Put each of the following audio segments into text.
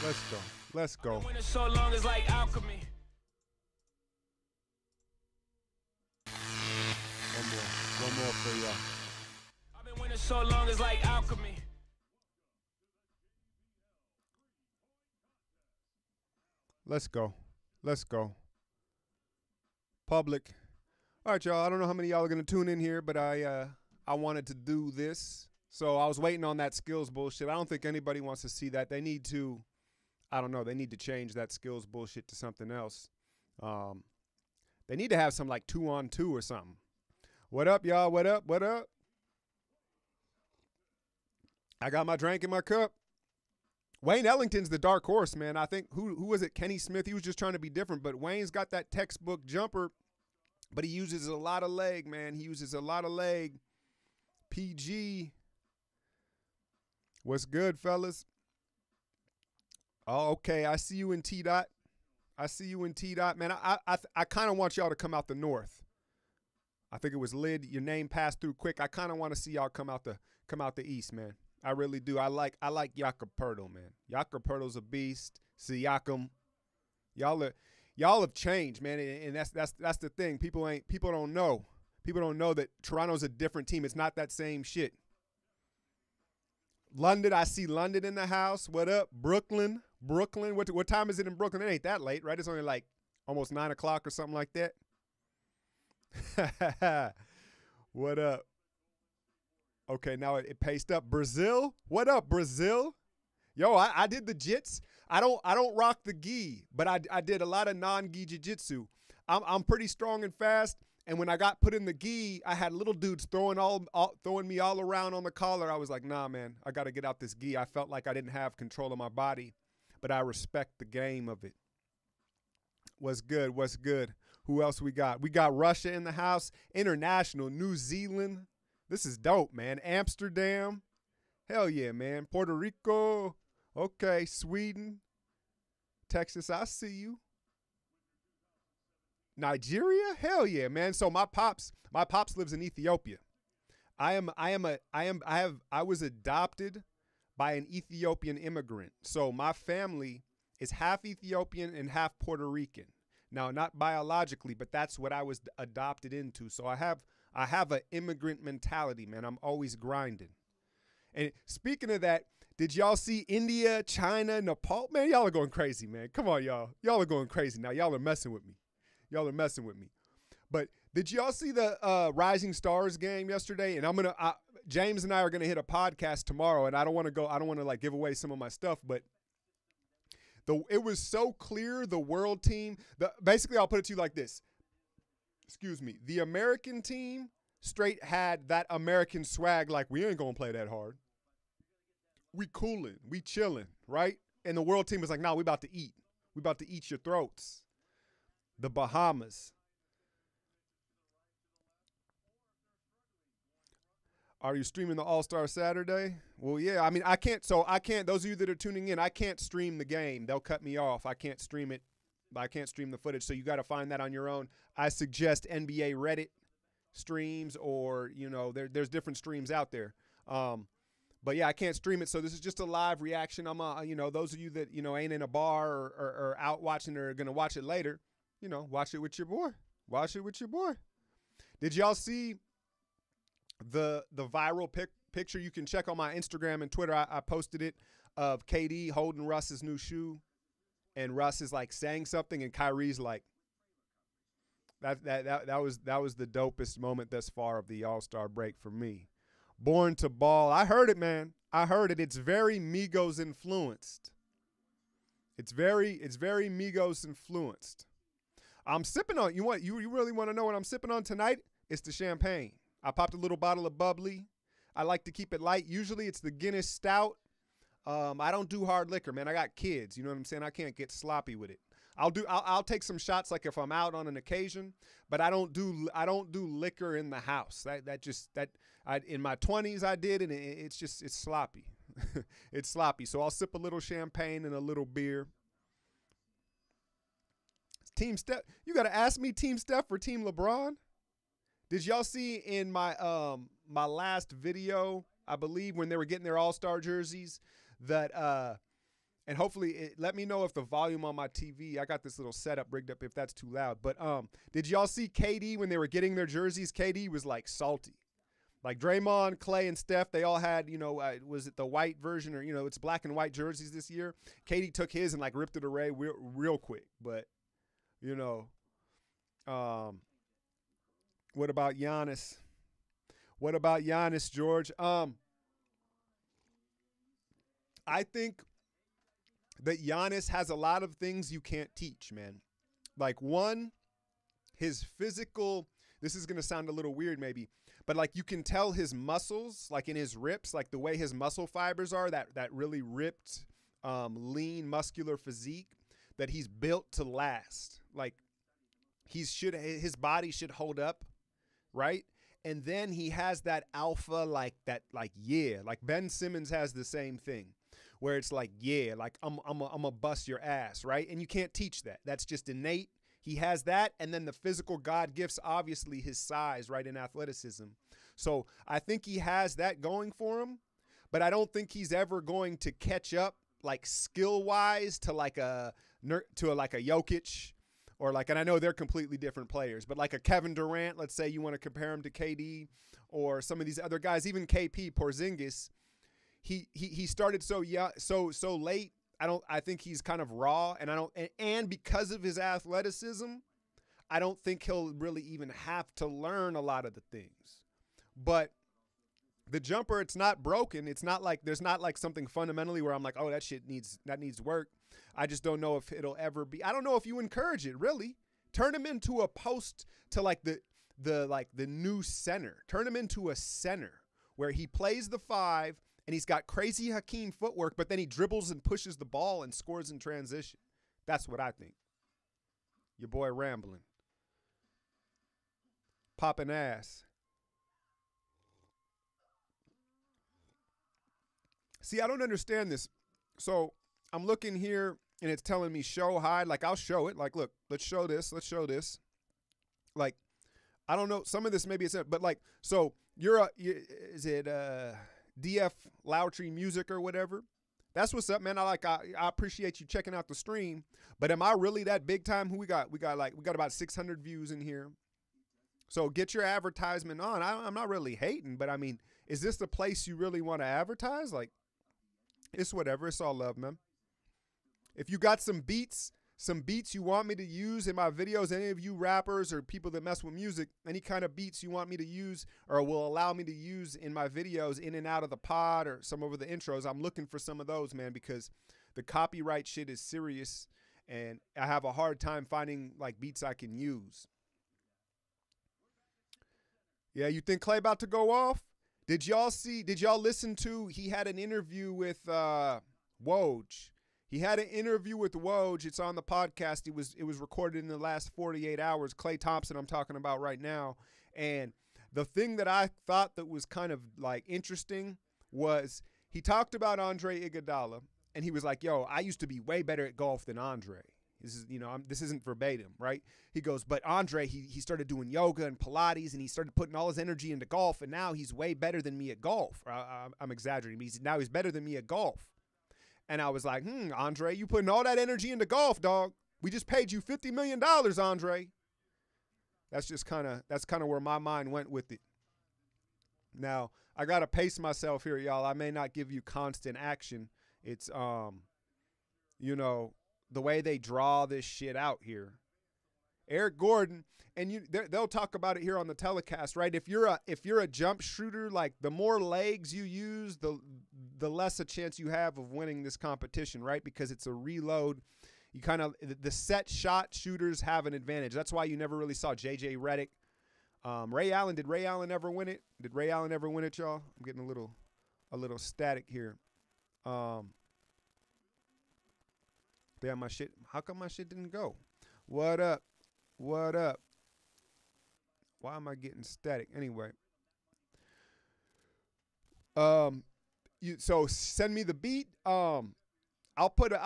Let's go. Let's go. When it's so long, it's like alchemy. One more for y'all. I've been winning so long, it's like alchemy. Let's go. Let's go. Public. All right, y'all. I don't know how many y'all are gonna tune in here, but I wanted to do this. So I was waiting on that skills bullshit. I don't think anybody wants to see that. They need to, I don't know, they need to change that skills bullshit to something else. They need to have some like 2-on-2 or something. What up, y'all? What up? What up? I got my drink in my cup. Wayne Ellington's the dark horse, man. I think, who was it? Kenny Smith. He was just trying to be different, but Wayne's got that textbook jumper, but he uses a lot of leg, man. He uses a lot of leg. PG. What's good, fellas? Oh, okay. I see you in T-Dot. I see you in T-Dot. Man, I kind of want y'all to come out the north. I think it was Lid. Your name passed through quick. I kind of want to see y'all come out the east, man. I really do. I like Jakob Pertl, man. Jakob Pertl's a beast. Siakam. Y'all have changed, man, and that's the thing. People don't know. People don't know that Toronto's a different team. It's not that same shit. London, I see London in the house. What up? Brooklyn. What time is it in Brooklyn? It ain't that late, right? It's only like almost 9 o'clock or something like that. What up? Okay, now it paced up. Brazil? What up, Brazil? Yo, I did the jits. I don't rock the gi, but I did a lot of non-gi jiu-jitsu. I'm pretty strong and fast, and when I got put in the gi, I had little dudes throwing me all around on the collar. I was like, nah, man, I got to get out this gi. I felt like I didn't have control of my body, but I respect the game of it. What's good? What's good? Who else we got? We got Russia in the house, international, New Zealand. This is dope, man. Amsterdam. Hell yeah, man. Puerto Rico. Okay, Sweden. Texas, I see you. Nigeria? Hell yeah, man. So my pops lives in Ethiopia. I was adopted by an Ethiopian immigrant. So my family is half Ethiopian and half Puerto Rican. Now, not biologically, but that's what I was adopted into. So I have an immigrant mentality, man. I'm always grinding. And speaking of that, did y'all see India, China, Nepal? Man, y'all are going crazy, man. Come on, y'all. Y'all are going crazy now. Y'all are messing with me. Y'all are messing with me. But did y'all see the Rising Stars game yesterday? And James and I are gonna hit a podcast tomorrow, and I don't want to like give away some of my stuff, but it was so clear the world team. Basically, I'll put it to you like this. Excuse me. The American team straight had that American swag, like we ain't gonna play that hard. We cooling, we chilling, right? And the world team was like, nah, we about to eat. We about to eat your throats. The Bahamas. Are you streaming the All-Star Saturday? Well, yeah. I mean, I can't. Those of you that are tuning in, I can't stream the game. They'll cut me off. I can't stream it. I can't stream the footage. So you got to find that on your own. I suggest NBA Reddit streams, or there's different streams out there. But yeah, I can't stream it. So this is just a live reaction. I'm those of you that ain't in a bar or out watching or are gonna watch it later, watch it with your boy. Watch it with your boy. Did y'all see the viral picture? You can check on my Instagram and Twitter. I posted it, of KD holding Russ's new shoe, and Russ is like saying something, and Kyrie's like, that was the dopest moment thus far of the All-Star break for me. Born to Ball. I heard it, man. I heard it. It's very Migos influenced. It's very Migos influenced. I'm sipping on, you really want to know what I'm sipping on tonight? It's the champagne. I popped a little bottle of bubbly. I like to keep it light. Usually it's the Guinness Stout. I don't do hard liquor, man. I got kids. You know what I'm saying? I can't get sloppy with it. I'll take some shots like if I'm out on an occasion, but I don't do liquor in the house. In my 20s I did, and it's sloppy. It's sloppy. So I'll sip a little champagne and a little beer. Team Steph, you got to ask me Team Steph or Team LeBron? Did y'all see in my my last video, I believe, when they were getting their All-Star jerseys, that and hopefully let me know if the volume on my TV, I got this little setup rigged up if that's too loud. But did y'all see KD when they were getting their jerseys? KD was like salty. Like Draymond, Clay, and Steph, they all had, was it the white version or, it's black and white jerseys this year. KD took his and like ripped it away real quick. But, what about Giannis? What about Giannis, George? I think that Giannis has a lot of things you can't teach, man. Like one, his physical, this is going to sound a little weird maybe, but like you can tell his muscles, like in his rips, like the way his muscle fibers are, that really ripped, lean, muscular physique, that he's built to last. Like his body should hold up, right? And then he has that alpha, like Ben Simmons has the same thing, where it's like, like I'm a bust your ass, right? And you can't teach that. That's just innate. He has that, and then the physical God gifts, obviously his size, right, and athleticism. So I think he has that going for him, but I don't think he's ever going to catch up, like skill-wise, to like a Jokic, or like, and I know they're completely different players, but like a Kevin Durant, let's say you want to compare him to KD, or some of these other guys, even KP, Porzingis. He started so late. I think he's kind of raw, and because of his athleticism, I don't think he'll really even have to learn a lot of the things. But the jumper, it's not broken. It's not like there's not like something fundamentally where I'm like, oh, that needs work. I just don't know if it'll ever be. I don't know if you encourage it, really. Turn him into a post to like the new center. Turn him into a center where he plays the 5. And he's got crazy Hakeem footwork, but then he dribbles and pushes the ball and scores in transition. That's what I think. Your boy rambling. Popping ass. See, I don't understand this. So I'm looking here, and it's telling me show hide. Like, I'll show it. Like, look, let's show this. Let's show this. Like, I don't know. Some of this maybe it's, but like, so is it DF Lowry Music or whatever? That's what's up, man. I appreciate you checking out the stream. But am I really that big time? Who we got? We got about 600 views in here. So get your advertisement on. I'm not really hating, but I mean, is this the place you really want to advertise? Like, it's whatever. It's all love, man. If you got some beats you want me to use in my videos, any of you rappers or people that mess with music, any kind of beats you want me to use or will allow me to use in my videos in and out of the pod or some over the intros, I'm looking for some of those, man, because the copyright shit is serious and I have a hard time finding like beats I can use. Yeah, you think Clay about to go off? Did y'all listen to, he had an interview with Woj. He had an interview with Woj. It's on the podcast. It was recorded in the last 48 hours. Klay Thompson I'm talking about right now. And the thing that I thought that was kind of like interesting was he talked about Andre Iguodala, and he was like, yo, I used to be way better at golf than Andre. This is, this isn't verbatim, right? He goes, but Andre, he started doing yoga and Pilates, and he started putting all his energy into golf, and now he's way better than me at golf. I'm exaggerating, but now he's better than me at golf. And I was like, Andre, you putting all that energy into golf, dog. We just paid you $50 million, Andre. That's kind of where my mind went with it. Now, I got to pace myself here, y'all. I may not give you constant action. It's, the way they draw this shit out here. Eric Gordon, and they'll talk about it here on the telecast, right? If you're a jump shooter, like the more legs you use, the less a chance you have of winning this competition, right? Because it's a reload. You kind of, the set shot shooters have an advantage. That's why you never really saw JJ Redick. Ray Allen, did Ray Allen ever win it? Did Ray Allen ever win it, y'all? I'm getting a little static here. Damn, my shit. How come my shit didn't go? What up? What up? Why am I getting static? Anyway. So send me the beat. I'll put it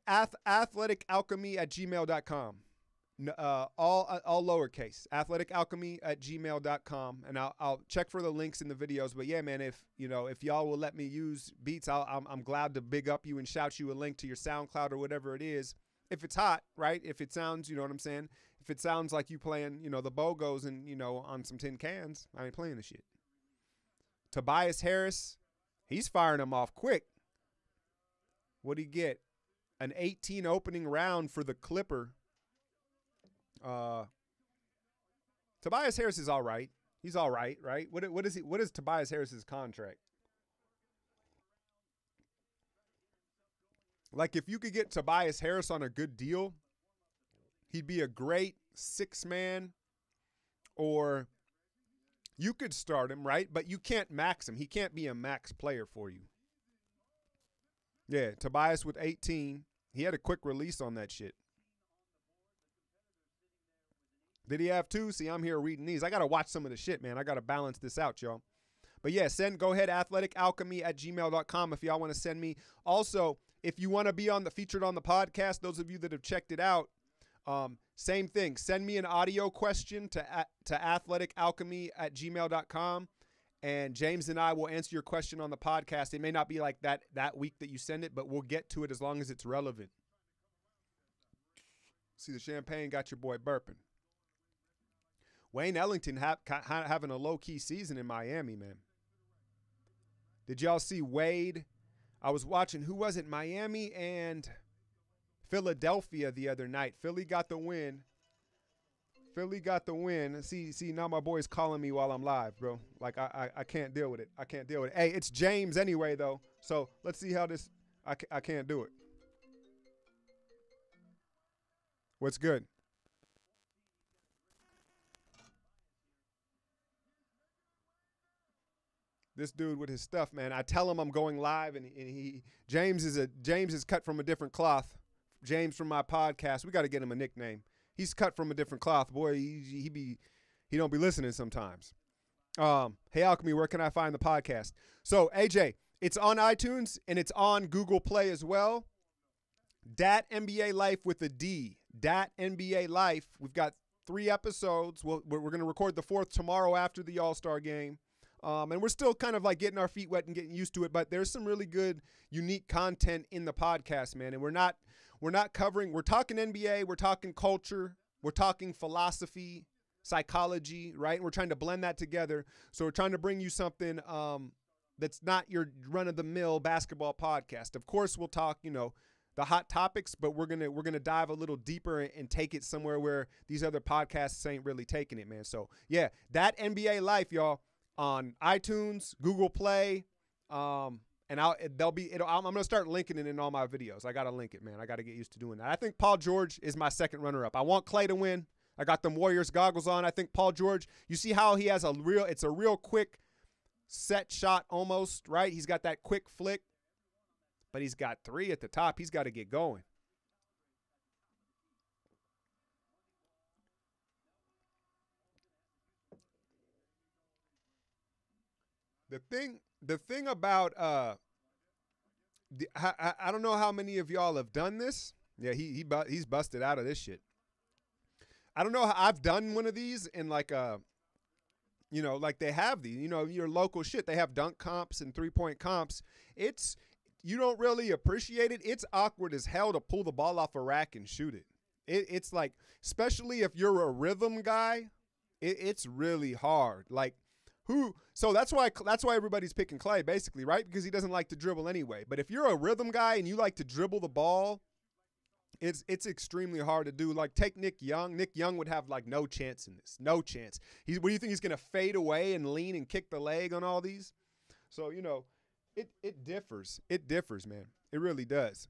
athleticalchemy@gmail.com. All lowercase. athleticalchemy@gmail.com, and I'll check for the links in the videos. But yeah, man, if y'all will let me use beats, I'm glad to big up you and shout you a link to your SoundCloud or whatever it is. If it's hot, right? If it sounds, you know what I'm saying? If it sounds like you playing, the bogos and, on some tin cans, I ain't playing the shit. Tobias Harris, he's firing them off quick. What'd he get? An 18 opening round for the Clipper. Tobias Harris is all right. He's all right, right? What is Tobias Harris's contract? Like, if you could get Tobias Harris on a good deal, he'd be a great 6-man, or you could start him, right? But you can't max him. He can't be a max player for you. Yeah, Tobias with 18. He had a quick release on that shit. Did he have 2? See, I'm here reading these. I got to watch some of the shit, man. I got to balance this out, y'all. But yeah, go ahead, athleticalchemy@gmail.com if y'all want to send me. Also, if you want to be featured on the podcast, those of you that have checked it out, same thing. Send me an audio question to athleticalchemy@gmail.com, and James and I will answer your question on the podcast. It may not be like that week that you send it, but we'll get to it as long as it's relevant. See, the champagne got your boy burping. Wayne Ellington having a low-key season in Miami, man. Did y'all see Wade? I was watching, who was it, Miami and Philadelphia the other night. Philly got the win. See, now my boy's calling me while I'm live, bro. Like, I can't deal with it. Hey, it's James anyway, though. So let's see how this, I can't do it. What's good? This dude with his stuff, man. I tell him I'm going live, and James is cut from a different cloth. James from my podcast. We got to get him a nickname. He's cut from a different cloth, boy. He don't be listening sometimes. Hey Alchemy, where can I find the podcast? So AJ, it's on iTunes and it's on Google Play as well. Dat NBA Life with a D. Dat NBA Life. We've got 3 episodes. We're going to record the 4th tomorrow after the All-Star game. And we're still kind of like getting our feet wet and getting used to it, but there's some really good, unique content in the podcast, man. And we're talking NBA, we're talking culture, we're talking philosophy, psychology, right? And we're trying to blend that together. So we're trying to bring you something that's not your run-of-the-mill basketball podcast. Of course, we'll talk, the hot topics, but we're gonna dive a little deeper and take it somewhere where these other podcasts ain't really taking it, man. So yeah, that NBA Life, y'all. On iTunes, Google Play, and I'm gonna start linking it in all my videos. I gotta link it, man. I gotta get used to doing that. I think Paul George is my second runner-up. I want Clay to win. I got them Warriors goggles on. I think Paul George. You see how he has it's a real quick set shot almost, right? He's got that quick flick, but he's got 3 at the top. He's got to get going. The thing about I don't know how many of y'all have done this. Yeah, he's busted out of this shit. I don't know how I've done one of these in like like they have these, your local shit. They have dunk comps and 3-point comps. You don't really appreciate it. It's awkward as hell to pull the ball off a rack and shoot it. It's like, especially if you're a rhythm guy, it's really hard. Like, so that's why everybody's picking Clay, basically, right? Because he doesn't like to dribble anyway. But if you're a rhythm guy and you like to dribble the ball, it's extremely hard to do. Like, take Nick Young. Nick Young would have like no chance in this. No chance. What do you think, he's gonna fade away and lean and kick the leg on all these? So it differs. It differs, man. It really does.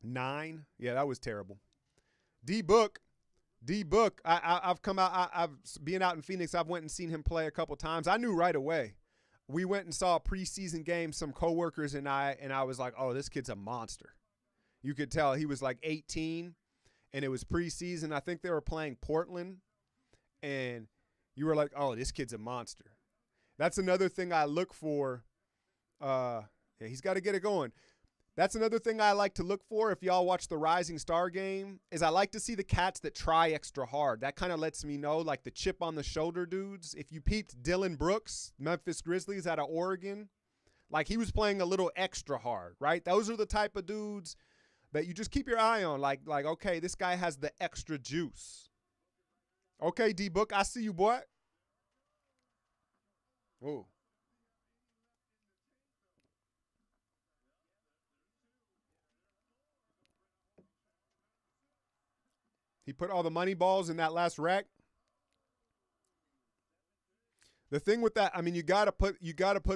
9. Yeah, that was terrible. D-Book. I've come out. I've being out in Phoenix. I've went and seen him play a couple times. I knew right away. We went and saw a preseason game. Some coworkers and I was like, oh, this kid's a monster. You could tell he was like 18, and it was preseason. I think they were playing Portland, and you were like, oh, this kid's a monster. That's another thing I look for. Yeah, he's got to get it going. That's another thing I like to look for if y'all watch the Rising Star game is I like to see the cats that try extra hard. That kind of lets me know, like the chip on the shoulder dudes. If you peeped Dylan Brooks, Memphis Grizzlies out of Oregon, like he was playing a little extra hard, right? Those are the type of dudes that you just keep your eye on. Like okay, this guy has the extra juice. Okay, D-Book, I see you, boy. Ooh. He put all the money balls in that last rack. The thing with that, I mean, you gotta put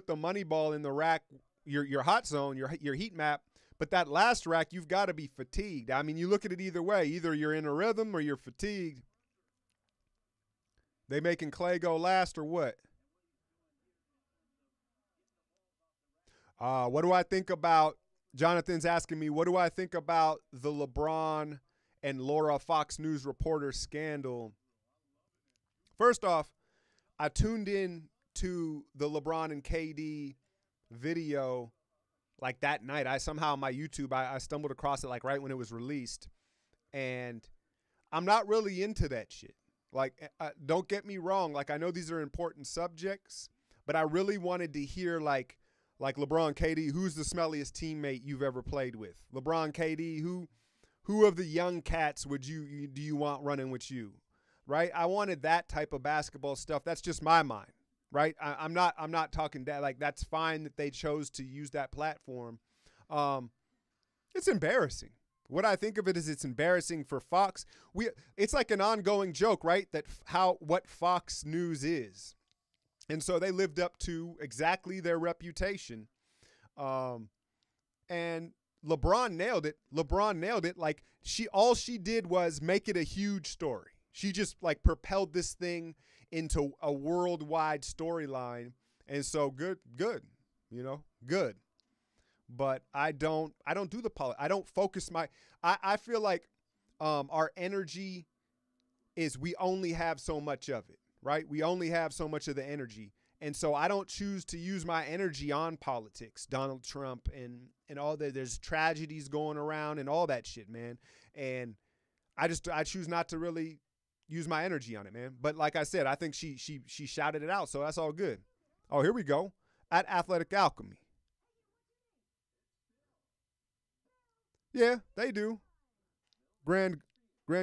the money ball in the rack, your hot zone, your heat map. But that last rack, you've got to be fatigued. I mean, you look at it either way. Either you're in a rhythm or you're fatigued. They making Clay go last or what? What do I think about? Jonathan's asking me, what do I think about the LeBron and Laura Fox News reporter scandal? First off, I tuned in to the LeBron and KD video like that night. I somehow on my YouTube, I stumbled across it like right when it was released. And I'm not really into that shit. Like, don't get me wrong. Like, I know these are important subjects, but I really wanted to hear like LeBron, KD, who's the smelliest teammate you've ever played with? LeBron, KD, who of the young cats do you want running with you? Right? I wanted that type of basketball stuff. That's just my mind, right? I'm not talking that. Like, that's fine that they chose to use that platform. It's embarrassing. What I think of it is it's embarrassing for Fox. It's like an ongoing joke, right? That what Fox News is, and so they lived up to exactly their reputation. And LeBron nailed it. Like all she did was make it a huge story. She just like propelled this thing into a worldwide storyline. And so good, good. But I don't do the politics. I don't focus I feel like our energy is we only have so much of it, right? We only have so much of the energy. And so I don't choose to use my energy on politics, Donald Trump and all that. There's tragedies going around and all that shit, man. And I choose not to really use my energy on it, man. But like I said, I think she shouted it out, so that's all good. Oh, here we go. At Athletic Alchemy. Yeah, they do. Grand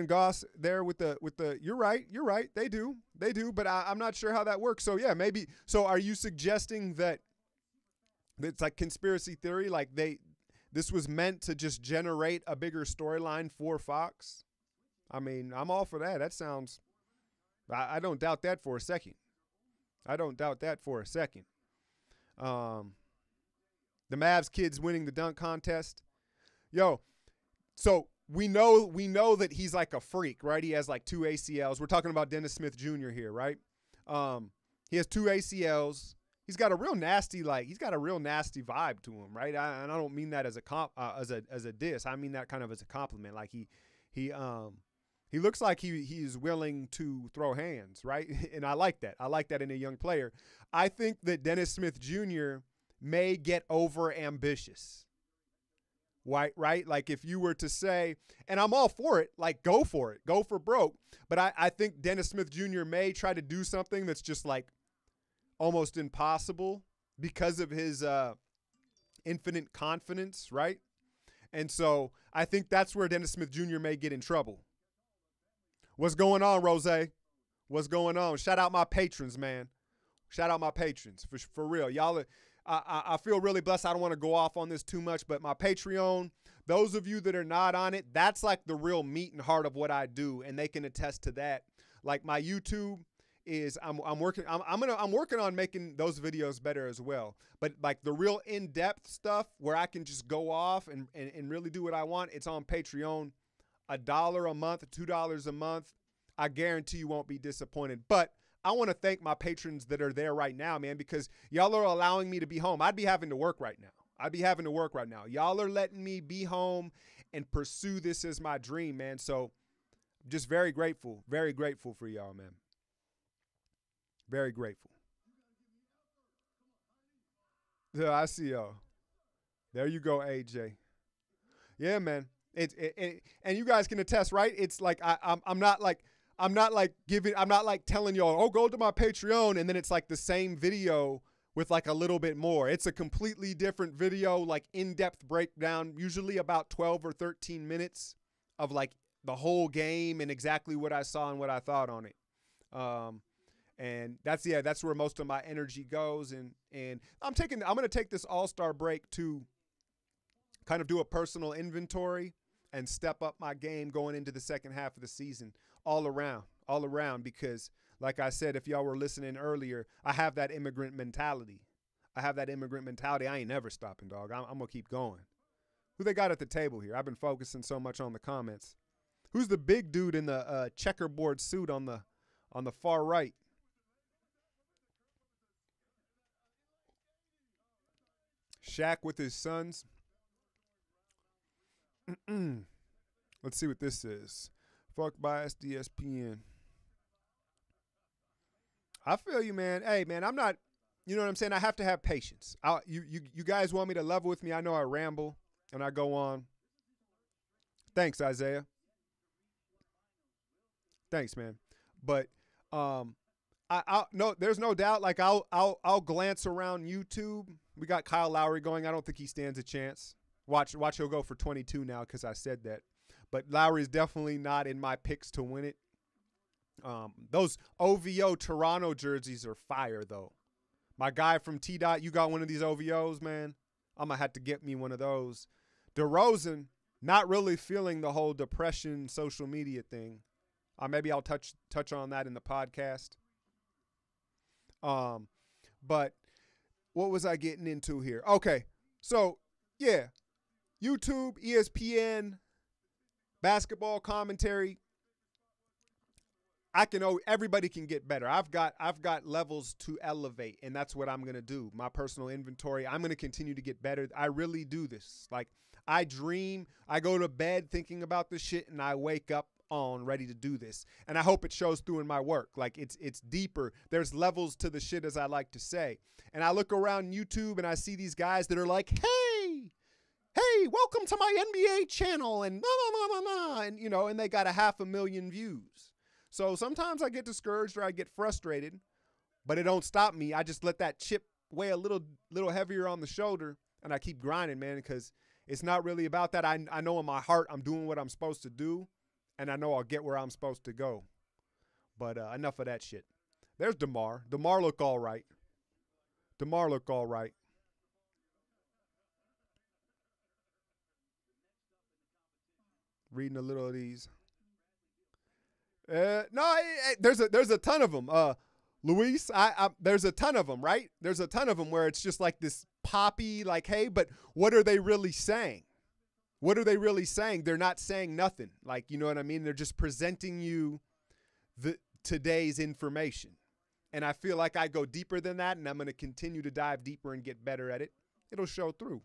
Goss there with the you're right, they do, but I'm not sure how that works. So yeah, maybe. So are you suggesting that it's like conspiracy theory, like this was meant to just generate a bigger storyline for Fox? I mean, I'm all for that. That sounds, I don't doubt that for a second. The Mavs kids winning the dunk contest. Yo, so we know that he's like a freak, right? He has like 2 ACLs. We're talking about Dennis Smith Jr. here, right? He has 2 ACLs. He's got a real nasty vibe to him, right? And I don't mean that as a diss. I mean that kind of as a compliment. Like he looks like he's willing to throw hands, right? And I like that. I like that in a young player. I think that Dennis Smith Jr. may get over ambitious. Right? Like if you were to say, and I'm all for it, like go for it, go for broke. But I think Dennis Smith Jr. may try to do something that's just like almost impossible because of his infinite confidence, right? And so I think that's where Dennis Smith Jr. may get in trouble. What's going on, Rose? What's going on? Shout out my patrons, man. Shout out my patrons for real. Y'all are, I feel really blessed. I don't want to go off on this too much, but my Patreon, those of you that are not on it, that's like the real meat and heart of what I do, and they can attest to that. Like my YouTube is, I'm working on making those videos better as well. But like the real in-depth stuff where I can just go off and really do what I want, it's on Patreon. $1 a month, $2 a month. I guarantee you won't be disappointed. But I want to thank my patrons that are there right now, man, because y'all are allowing me to be home. I'd be having to work right now. Y'all are letting me be home and pursue this as my dream, man. So just very grateful for y'all, man. Very grateful. Yeah, I see y'all. There you go, AJ. Yeah, man. And you guys can attest, right? It's like I'm not like telling y'all, oh, go to my Patreon, and then it's like the same video with like a little bit more. It's a completely different video, like in-depth breakdown, usually about 12 or 13 minutes of like the whole game and exactly what I saw and what I thought on it. And that's where most of my energy goes. And I'm going to take this All-Star break to kind of do a personal inventory and step up my game going into the second half of the season all around, because like I said, if y'all were listening earlier, I have that immigrant mentality. I ain't never stopping, dog. I'm going to keep going. Who they got at the table here? I've been focusing so much on the comments. Who's the big dude in the checkerboard suit on the far right? Shaq with his sons. Let's see what this is. Fuck bias, DSPN. I feel you, man. Hey, man, I'm not, you know what I'm saying? I have to have patience. You guys want me to level with me? I know I ramble and I go on. Thanks, Isaiah. Thanks, man. But I no, there's no doubt. Like I'll glance around YouTube. We got Kyle Lowry going. I don't think he stands a chance. Watch, he'll go for 22 now because I said that. But Lowry's definitely not in my picks to win it. Those OVO Toronto jerseys are fire, though. My guy from T-Dot, you got one of these OVOs, man? I'm going to have to get me one of those. DeRozan, not really feeling the whole depression social media thing. Maybe I'll touch on that in the podcast. But what was I getting into here? Okay, so, yeah. YouTube, ESPN, basketball commentary. Everybody can get better. I've got levels to elevate, and that's what I'm going to do. My personal inventory, I'm going to continue to get better. I really do this. Like, I dream, I go to bed thinking about this shit, and I wake up on ready to do this. And I hope it shows through in my work. Like, it's deeper. There's levels to the shit, as I like to say. And I look around YouTube, and I see these guys that are like, hey, welcome to my NBA channel, and and you know, and they got 500,000 views. So sometimes I get discouraged or I get frustrated, but it don't stop me. I just let that chip weigh a little heavier on the shoulder, and I keep grinding, man, because it's not really about that. I know in my heart I'm doing what I'm supposed to do, and I know I'll get where I'm supposed to go. But enough of that shit. There's DeMar. DeMar look all right. Reading a little of these. There's a ton of them. Luis, there's a ton of them, right? There's a ton of them where it's just like this poppy, like, hey, but what are they really saying? They're not saying nothing. Like, you know what I mean? They're just presenting you today's information. And I feel like I go deeper than that, and I'm going to continue to dive deeper and get better at it. It'll show through.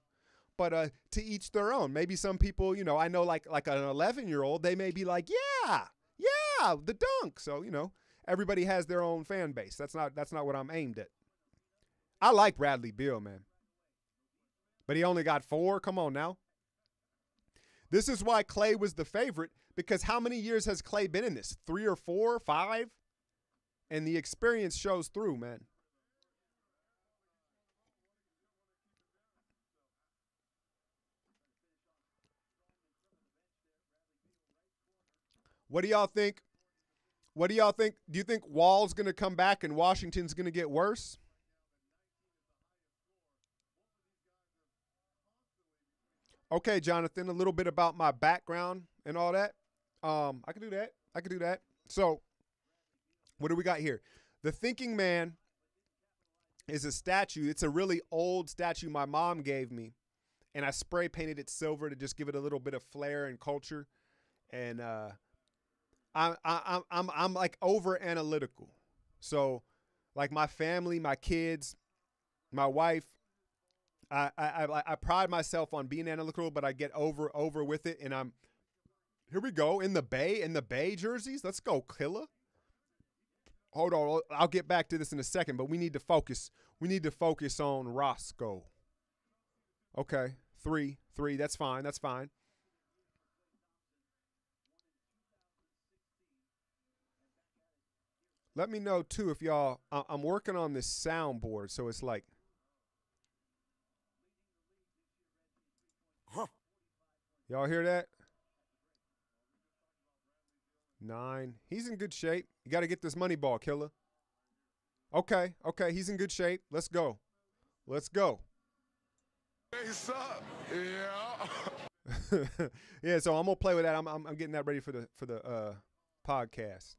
But to each their own. Maybe some people, you know, I know like an 11-year-old, they may be like, yeah, the dunk. So, you know, everybody has their own fan base. That's not what I'm aimed at. I like Bradley Beal, man. But he only got 4. Come on now. This is why Clay was the favorite, because how many years has Clay been in this? 3 or 4, 5? And the experience shows through, man. What do y'all think? Do you think Wall's going to come back and Washington's going to get worse? Okay, Jonathan, a little bit about my background and all that. I can do that. So, what do we got here? The Thinking Man is a statue. It's a really old statue my mom gave me, and I spray painted it silver to just give it a little bit of flair and culture. And I'm like over analytical. So, like my family, my kids, my wife, I pride myself on being analytical, but I get over with it, and here we go in the Bay jerseys. Let's go, Killa. Hold on, I'll get back to this in a second, but we need to focus. We need to focus on Roscoe. Okay, three. That's fine. Let me know too if y'all. I'm working on this soundboard, so it's like. Huh. Y'all hear that? 9. He's in good shape. You got to get this money ball, killer. Okay, he's in good shape. Let's go. Hey, sup? Yeah. Yeah, so I'm gonna play with that. I'm getting that ready for the podcast.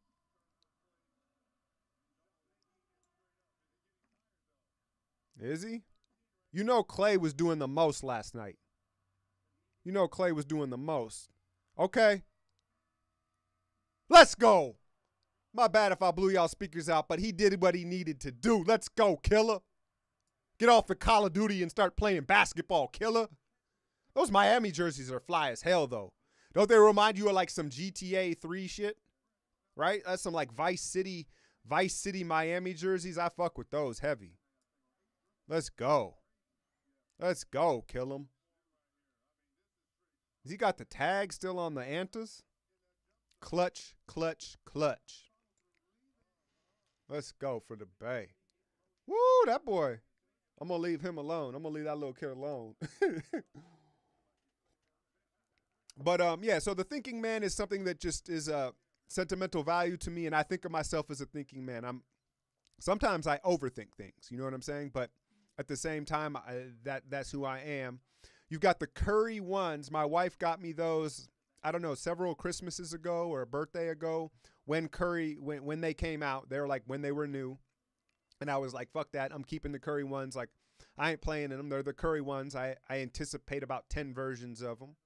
Is he? You know Clay was doing the most last night. Okay. Let's go. My bad if I blew y'all speakers out, but he did what he needed to do. Let's go, killer. Get off the Call of Duty and start playing basketball, killer. Those Miami jerseys are fly as hell, though. Don't they remind you of like some GTA 3 shit? Right? That's some like Vice City Miami jerseys. I fuck with those heavy. Let's go. Kill him. Has he got the tag still on the Antas? Clutch. Let's go for the Bay. Woo, that boy. I'm going to leave him alone. I'm going to leave that little kid alone. But, yeah, so the thinking man is something that just is a sentimental value to me, and I think of myself as a thinking man. Sometimes I overthink things, you know what I'm saying? But at the same time, that's who I am. You've got the Curry ones. My wife got me those, I don't know, several Christmases ago or a birthday ago when they came out. They were like when they were new. And I was like, fuck that. I'm keeping the Curry ones. Like, I ain't playing in them. They're the Curry ones. I anticipate about 10 versions of them.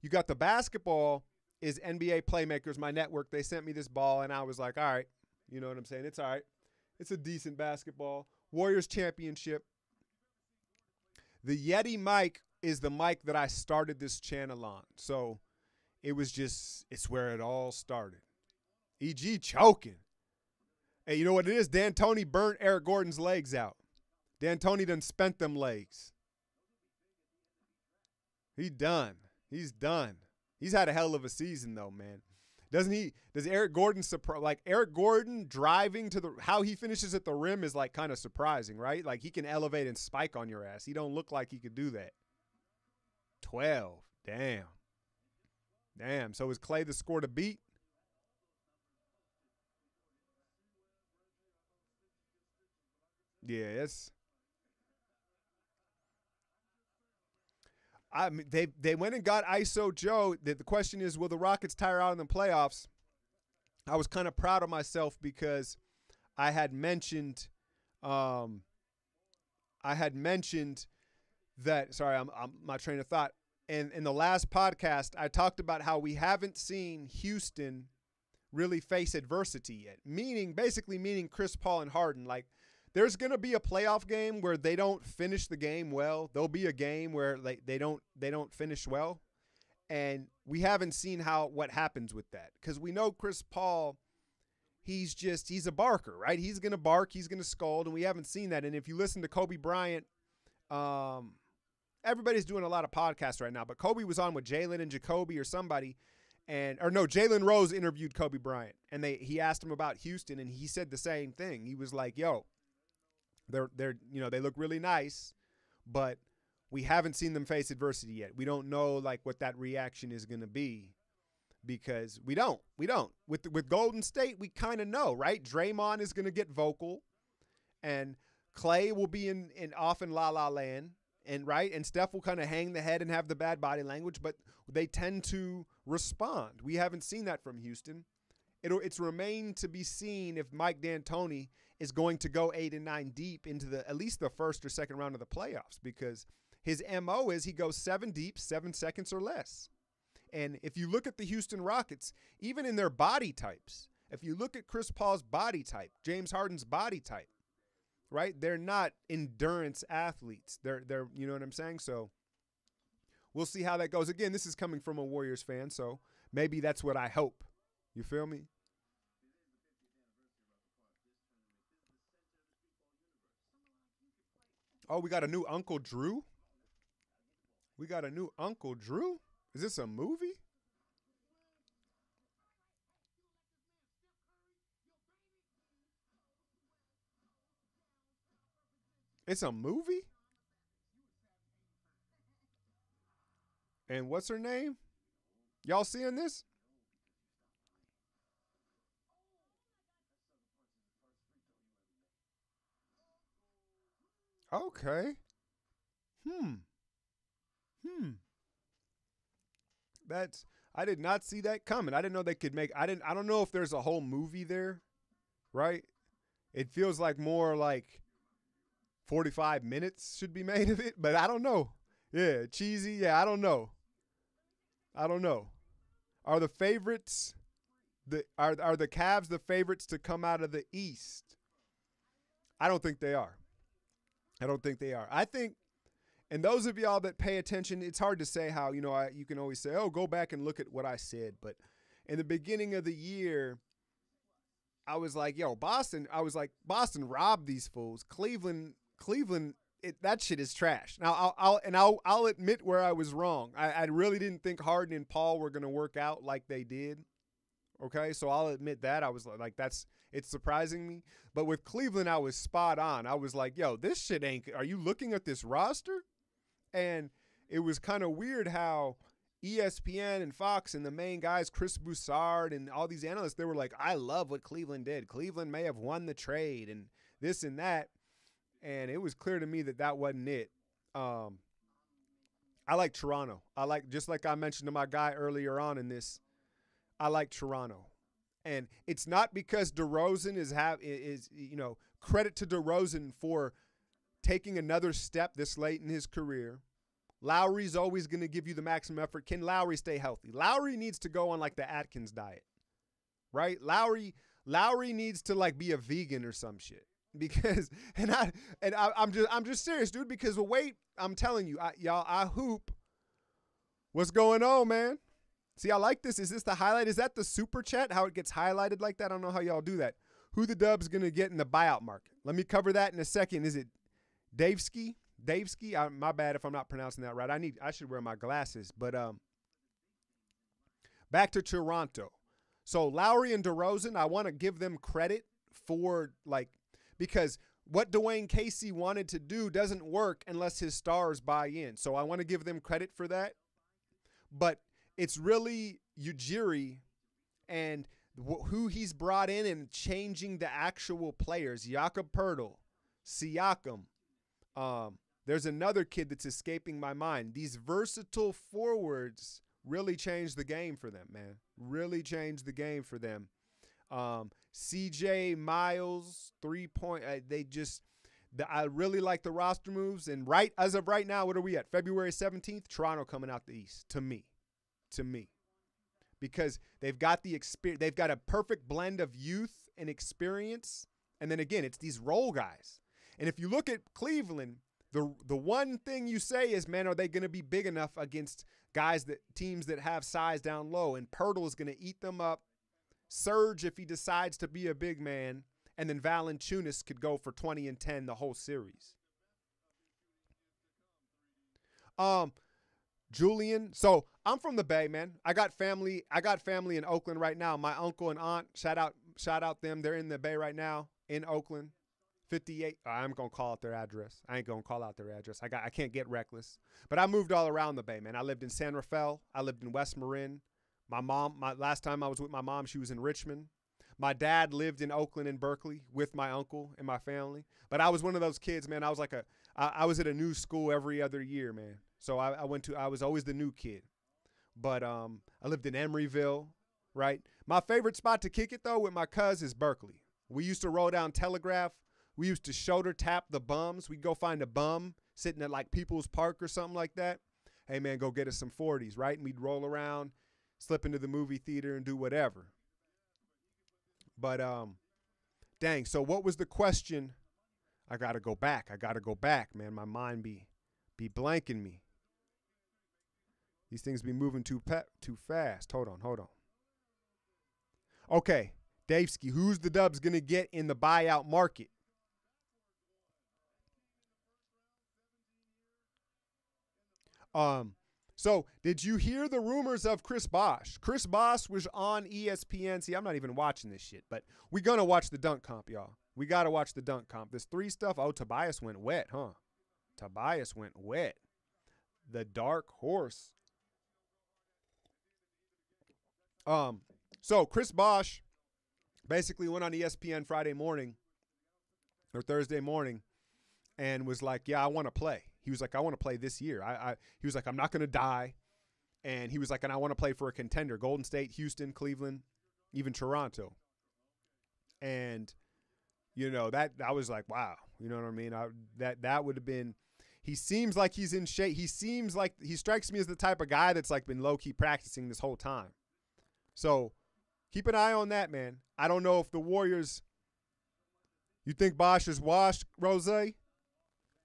You got the basketball is NBA Playmakers, my network. They sent me this ball, and I was like, all right. You know what I'm saying? It's all right. It's a decent basketball. Warriors championship. The Yeti mic is the mic that I started this channel on. So it's where it all started. EG choking. Hey, you know what it is? D'Antoni burnt Eric Gordon's legs out. D'Antoni done spent them legs. He's done. He's had a hell of a season though, man. Doesn't he? Does Eric Gordon Eric Gordon driving to how he finishes at the rim is like kind of surprising, right? Like he can elevate and spike on your ass. He don't look like he could do that. 12. Damn. So is Clay the score to beat? Yeah, I mean, they went and got ISO Joe. The question is, will the Rockets tire out in the playoffs? I was kind of proud of myself because I had mentioned that. Sorry, I'm my train of thought. And in the last podcast, I talked about how we haven't seen Houston really face adversity yet. Basically meaning Chris Paul and Harden. Like, there's going to be a playoff game where they don't finish the game well. There'll be a game where they don't finish well. And we haven't seen what happens with that. Because we know Chris Paul, he's a barker, right? He's going to bark, he's going to scold, and we haven't seen that. And if you listen to Kobe Bryant, everybody's doing a lot of podcasts right now, but Kobe was on with Jalen and Jacoby or somebody. Jalen Rose interviewed Kobe Bryant, and he asked him about Houston, and he said the same thing. He was like, yo, they look really nice, but we haven't seen them face adversity yet. We don't know like what that reaction is going to be because we don't. With Golden State, we kind of know, right? Draymond is going to get vocal, and Clay will be off in La La Land, and Steph will kind of hang the head and have the bad body language, but they tend to respond. We haven't seen that from Houston. It's remained to be seen if Mike D'Antoni is going to go 8 and 9 deep into at least the first or second round of the playoffs, because his MO is he goes 7 deep, 7 seconds or less. And if you look at the Houston Rockets, even in their body types, if you look at Chris Paul's body type, James Harden's body type, right? They're not endurance athletes. They're you know what I'm saying? So we'll see how that goes. Again, this is coming from a Warriors fan, so maybe that's what I hope. You feel me? Oh, we got a new Uncle Drew? Is this a movie? It's a movie? And what's her name? Y'all seeing this? Okay. Hmm. Hmm. That's I did not see that coming. I didn't know they could make I don't know if there's a whole movie there, right? It feels like more like 45 minutes should be made of it, but I don't know. Yeah, cheesy. Yeah, I don't know. I don't know. Are the favorites are the Cavs the favorites to come out of the East? I don't think they are. I don't think they are. I think, and those of y'all that pay attention, it's hard to say how, you can always say, oh, go back and look at what I said. But in the beginning of the year, I was like, Boston robbed these fools. Cleveland, that shit is trash. Now, I'll admit where I was wrong. I really didn't think Harden and Paul were going to work out like they did. Okay, so I'll admit that. I was like, it's surprising me. But with Cleveland, I was spot on. I was like, this shit ain't, are you looking at this roster? And it was kind of weird how ESPN and Fox and the main guys, Chris Broussard and all these analysts, they were like, I love what Cleveland did. Cleveland may have won the trade and this and that. And it was clear to me that wasn't it. I like Toronto. Just like I mentioned to my guy earlier on in this, I like Toronto. And it's not because DeRozan is credit to DeRozan for taking another step this late in his career. Lowry's always going to give you the maximum effort. Can Lowry stay healthy? Lowry needs to go on like the Atkins diet, right? Lowry needs to be a vegan or some shit because, I'm just serious, dude, because the weight, I'm telling you, I hoop. What's going on, man? See, I like this. Is this the highlight? Is that the super chat? How it gets highlighted like that? I don't know how y'all do that. Who the Dub's going to get in the buyout market? Let me cover that in a second. Is it Davesky? My bad if I'm not pronouncing that right. I should wear my glasses. But back to Toronto. So Lowry and DeRozan, I want to give them credit for because what Dwayne Casey wanted to do doesn't work unless his stars buy in. So I want to give them credit for that. But it's really Ujiri and who he's brought in and changing the actual players. Jakob Poeltl, Siakam. There's another kid that's escaping my mind. These versatile forwards really changed the game for them, man. Really changed the game for them. CJ, Miles, 3-point. I really like the roster moves. And as of right now, what are we at? February 17th, Toronto coming out the East, to me. Because they've got the experience. They've got a perfect blend of youth and experience. And then again, it's these role guys. And if you look at Cleveland, the one thing you say is, man, are they going to be big enough against teams that have size down low? And Poeltl is going to eat them up. Serge, if he decides to be a big man, and then Valanciunas could go for 20 and 10 the whole series. Julian. So I'm from the Bay, man. I got family in Oakland right now. My uncle and aunt, shout out them. They're in the Bay right now in Oakland. 58. I'm going to call out their address. I ain't going to call out their address. I can't get reckless. But I moved all around the Bay, man. I lived in San Rafael. I lived in West Marin. Last time I was with my mom, she was in Richmond. My dad lived in Oakland and Berkeley with my uncle and my family. But I was one of those kids, man. I was at a new school every other year, man. So I was always the new kid. But I lived in Emeryville, right? My favorite spot to kick it, though, with my cuz is Berkeley. We used to roll down Telegraph. We used to shoulder tap the bums. We'd go find a bum sitting at People's Park or something like that. Hey, man, go get us some 40s, right? And we'd roll around, slip into the movie theater and do whatever. But, dang, so what was the question? I got to go back, man. My mind be blanking me. These things be moving too fast. Hold on. Okay, Davesky, who's the Dubs going to get in the buyout market? So did you hear the rumors of Chris Bosh? Chris Bosh was on ESPN. See, I'm not even watching this shit, but we're going to watch the dunk comp, y'all. We got to watch the dunk comp. This 3 stuff. Oh, Tobias went wet, huh? Tobias went wet. The dark horse. So Chris Bosh basically went on ESPN Friday morning or Thursday morning and was like, yeah, I want to play. He was like, I want to play this year. He was like, I'm not going to die. And he was like, and I want to play for a contender, Golden State, Houston, Cleveland, even Toronto. And, you know, that I was like, wow, you know what I mean? That would have been, he seems like he's in shape. He seems like, he strikes me as the type of guy that's like been low-key practicing this whole time. So keep an eye on that, man. I don't know if the Warriors, you think Bosh is washed, Rose?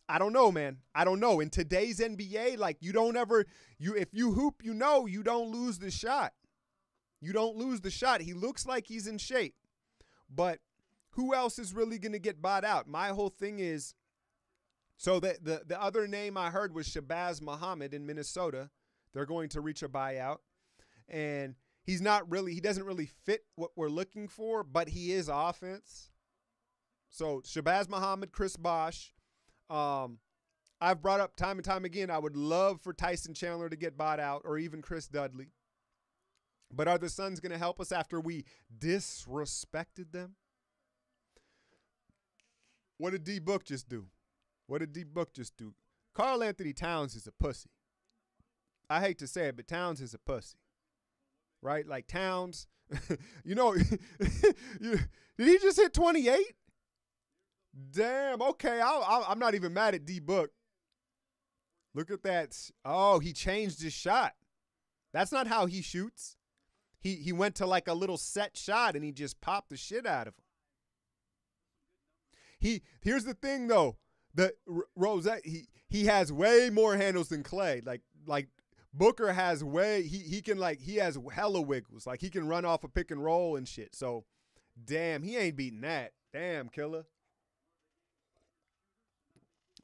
I don't know, man. I don't know. In today's NBA, like you don't ever, if you hoop, you know, you don't lose the shot. You don't lose the shot. He looks like he's in shape. But who else is really going to get bought out? My whole thing is, so the other name I heard was Shabazz Muhammad in Minnesota. They're going to reach a buyout. And he doesn't really fit what we're looking for, but he is offense. So Shabazz Muhammad, Chris Bosh. I've brought up time and time again, I would love for Tyson Chandler to get bought out or even Chris Dudley. But are the Suns going to help us after we disrespected them? What did D-Book just do? Karl Anthony Towns is a pussy. I hate to say it, but Towns is a pussy. Right? Like Towns, you know, did he just hit 28? Damn, okay, I'm not even mad at D-Book. Look at that. Oh, he changed his shot. That's not how he shoots. He went to like a little set shot and he just popped the shit out of him. Here's the thing though, Rosette, he has way more handles than Clay. Like Booker has he has hella wiggles. Like he can run off a pick and roll and shit. So damn, he ain't beating that. Damn, killer.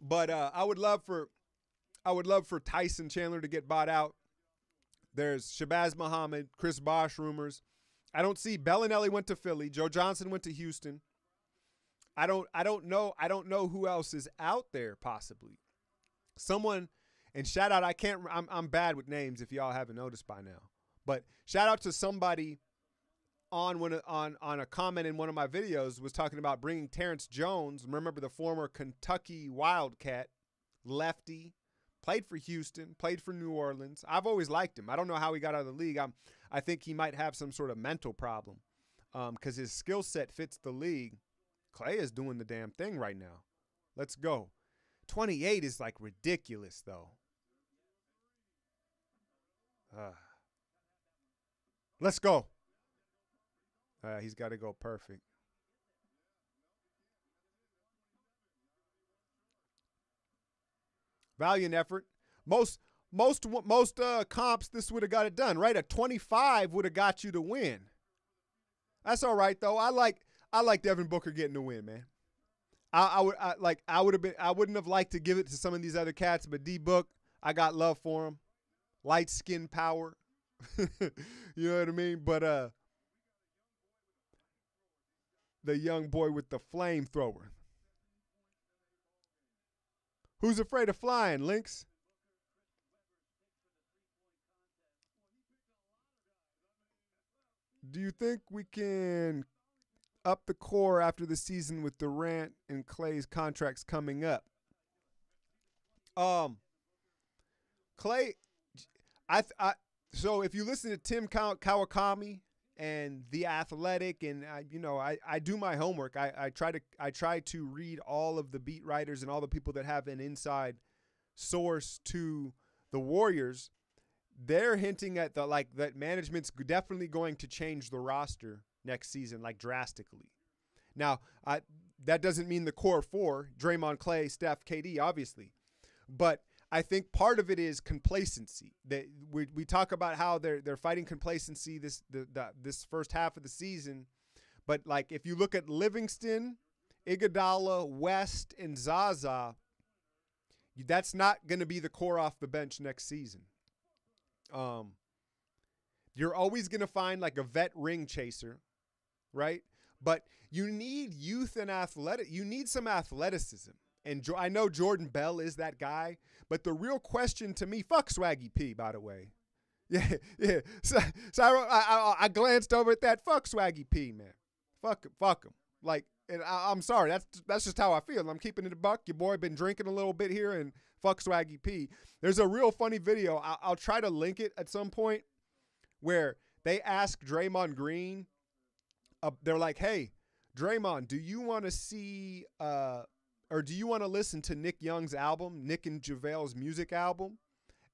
But I would love for Tyson Chandler to get bought out. There's Shabazz Muhammad, Chris Bosh rumors. I don't see Bellinelli went to Philly. Joe Johnson went to Houston. I don't know who else is out there possibly. Someone, and shout out, I'm bad with names if y'all haven't noticed by now. But shout out to somebody on a comment in one of my videos was talking about bringing Terrence Jones. Remember the former Kentucky Wildcat, lefty, played for Houston, played for New Orleans. I've always liked him. I don't know how he got out of the league. I think he might have some sort of mental problem because his skill set fits the league. Clay is doing the damn thing right now. Let's go. 28 is like ridiculous though. Let's go. He's got to go perfect. Valiant effort. Most comps, this would have got it done, right? A 25 would have got you to win. That's all right though. I like Devin Booker getting the win, man. I wouldn't have liked to give it to some of these other cats, but D-Book, I got love for him. Light skin power. You know what I mean? But the young boy with the flamethrower. Who's afraid of flying, Lynx? Do you think we can up the core after the season with Durant and Clay's contracts coming up? Clay, so if you listen to Tim Kawakami and The Athletic, and I do my homework. I try to read all of the beat writers and all the people that have an inside source to the Warriors. They're hinting at that management's definitely going to change the roster next season, like drastically. Now, that doesn't mean the core four: Draymond, Clay, Steph, KD, obviously, but I think part of it is complacency. We talk about how they're fighting complacency this first half of the season, but like if you look at Livingston, Iguodala, West, and Zaza, that's not going to be the core off the bench next season. You're always going to find like a vet ring chaser, right? But you need youth and athletic. You need some athleticism. And I know Jordan Bell is that guy. But the real question to me, fuck Swaggy P, by the way. Yeah, yeah. So I glanced over at that. Fuck Swaggy P, man. Fuck him. Like, and I'm sorry. That's just how I feel. I'm keeping it a buck. Your boy been drinking a little bit here, and fuck Swaggy P. There's a real funny video. I'll try to link it at some point where they ask Draymond Green. They're like, hey, Draymond, do you want to see or do you want to listen to Nick Young's album, Nick and JaVale's music album?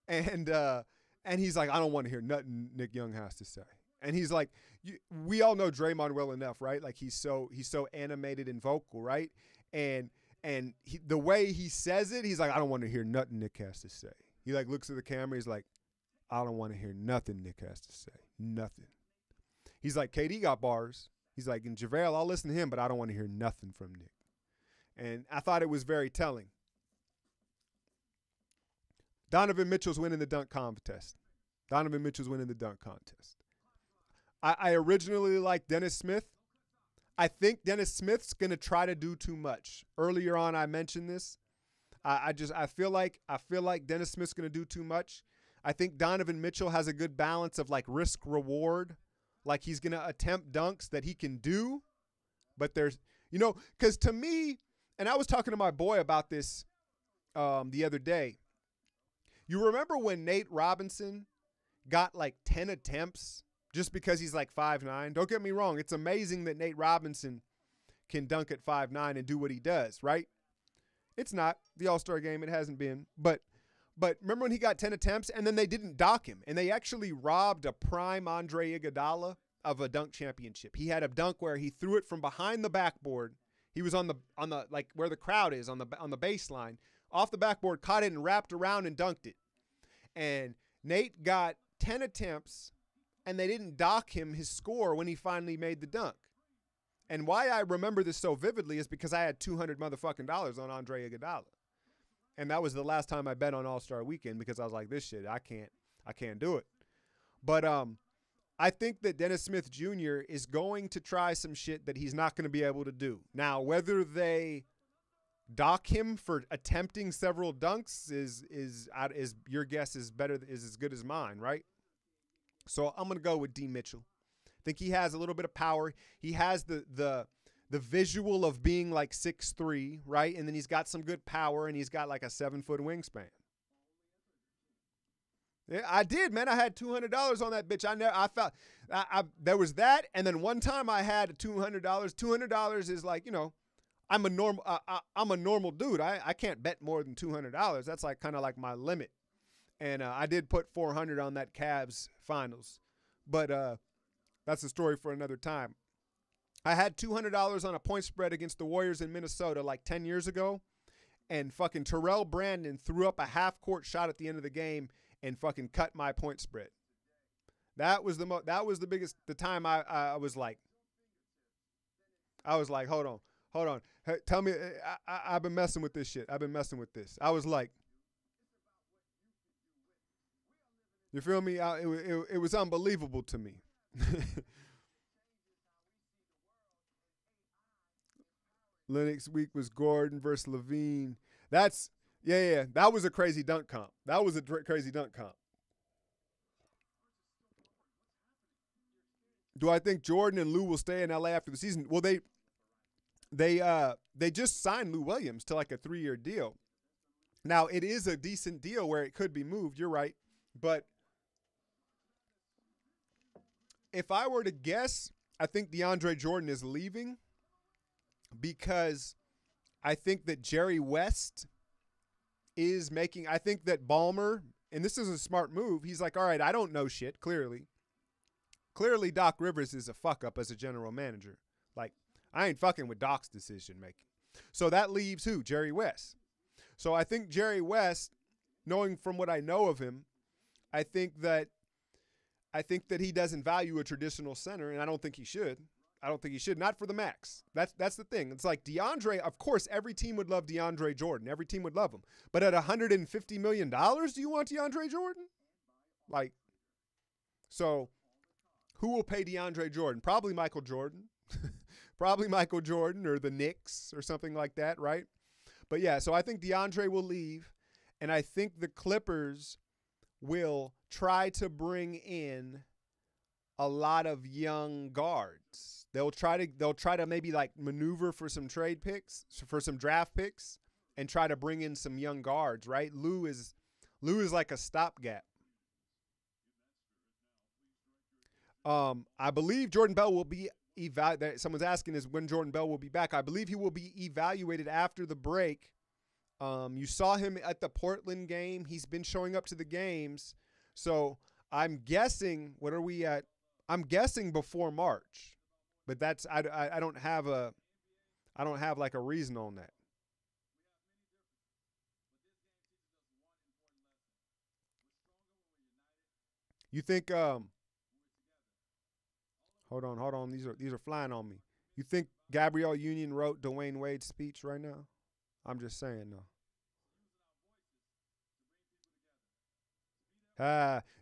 And he's like, I don't want to hear nothing Nick Young has to say. And he's like, we all know Draymond well enough, right? Like he's so animated and vocal, right? And the way he says it, he's like, I don't want to hear nothing Nick has to say. He like looks at the camera, he's like, I don't want to hear nothing Nick has to say. Nothing. He's like, KD got bars. He's like, and JaVale, I'll listen to him, but I don't want to hear nothing from Nick. And I thought it was very telling. Donovan Mitchell's winning the dunk contest. I originally liked Dennis Smith. I think Dennis Smith's going to try to do too much. Earlier on, I mentioned this. I feel like Dennis Smith's going to do too much. I think Donovan Mitchell has a good balance of like risk reward. Like he's going to attempt dunks that he can do. But there's, because to me, and I was talking to my boy about this the other day. You remember when Nate Robinson got like 10 attempts just because he's like 5'9"? Don't get me wrong. It's amazing that Nate Robinson can dunk at 5'9" and do what he does, right? It's not the All-Star game. It hasn't been. But remember when he got 10 attempts and then they didn't dock him and they actually robbed a prime Andre Iguodala of a dunk championship. He had a dunk where he threw it from behind the backboard. He was on the like where the crowd is on the baseline, off the backboard, caught it and wrapped around and dunked it. And Nate got 10 attempts and they didn't dock him his score when he finally made the dunk. And why I remember this so vividly is because I had $200 motherfucking dollars on Andre Iguodala. And that was the last time I bet on All-Star Weekend because I was like, this shit, I can't do it. But I think that Dennis Smith Jr. is going to try some shit that he's not going to be able to do. Now, whether they dock him for attempting several dunks is your guess is as good as mine, right? So I'm going to go with D. Mitchell. I think he has a little bit of power. He has the visual of being like 6'3", right? And then he's got some good power and he's got like a 7-foot wingspan. Yeah, I did, man. I had $200 on that bitch. There was that, and then one time I had $200. $200 is like, I'm a normal dude. I can't bet more than $200. That's like kind of like my limit. And I did put $400 on that Cavs finals, but that's a story for another time. I had $200 on a point spread against the Warriors in Minnesota like 10 years ago, and fucking Terrell Brandon threw up a half-court shot at the end of the game and fucking cut my point spread. That was the biggest. The time I was like, hold on. Hey, tell me, I've been messing with this shit. I was like, you feel me? It was unbelievable to me. Lennox week was Gordon versus Levine. That's. Yeah. That was a crazy dunk comp. Do I think Jordan and Lou will stay in LA after the season? Well, they just signed Lou Williams to like a 3-year deal. Now, it is a decent deal where it could be moved. You're right. But if I were to guess, I think DeAndre Jordan is leaving because I think that Jerry West is making, I think that Ballmer, and this is a smart move, he's like, all right, I don't know shit, clearly. Clearly, Doc Rivers is a fuck-up as a general manager. Like, I ain't fucking with Doc's decision-making. So that leaves who? Jerry West. So I think Jerry West, knowing from what I know of him, I think that he doesn't value a traditional center, and I don't think he should. Not for the max. That's the thing. It's like DeAndre, of course, every team would love DeAndre Jordan. Every team would love him. But at $150 million, do you want DeAndre Jordan? Like, so who will pay DeAndre Jordan? Probably Michael Jordan. Probably Michael Jordan or the Knicks or something like that, right? But yeah, so I think DeAndre will leave, and I think the Clippers will try to bring in a lot of young guards. They'll try to maybe like maneuver for some trade picks, for some draft picks, and try to bring in some young guards, right? Lou is like a stopgap. I believe Jordan Bell will be someone's asking is when Jordan Bell will be back. I believe he will be evaluated after the break. You saw him at the Portland game. He's been showing up to the games. So I'm guessing, what are we at? I'm guessing before March. But that's I don't have like a reason on that. You think hold on. These are flying on me. You think Gabrielle Union wrote Dwayne Wade's speech right now? I'm just saying though.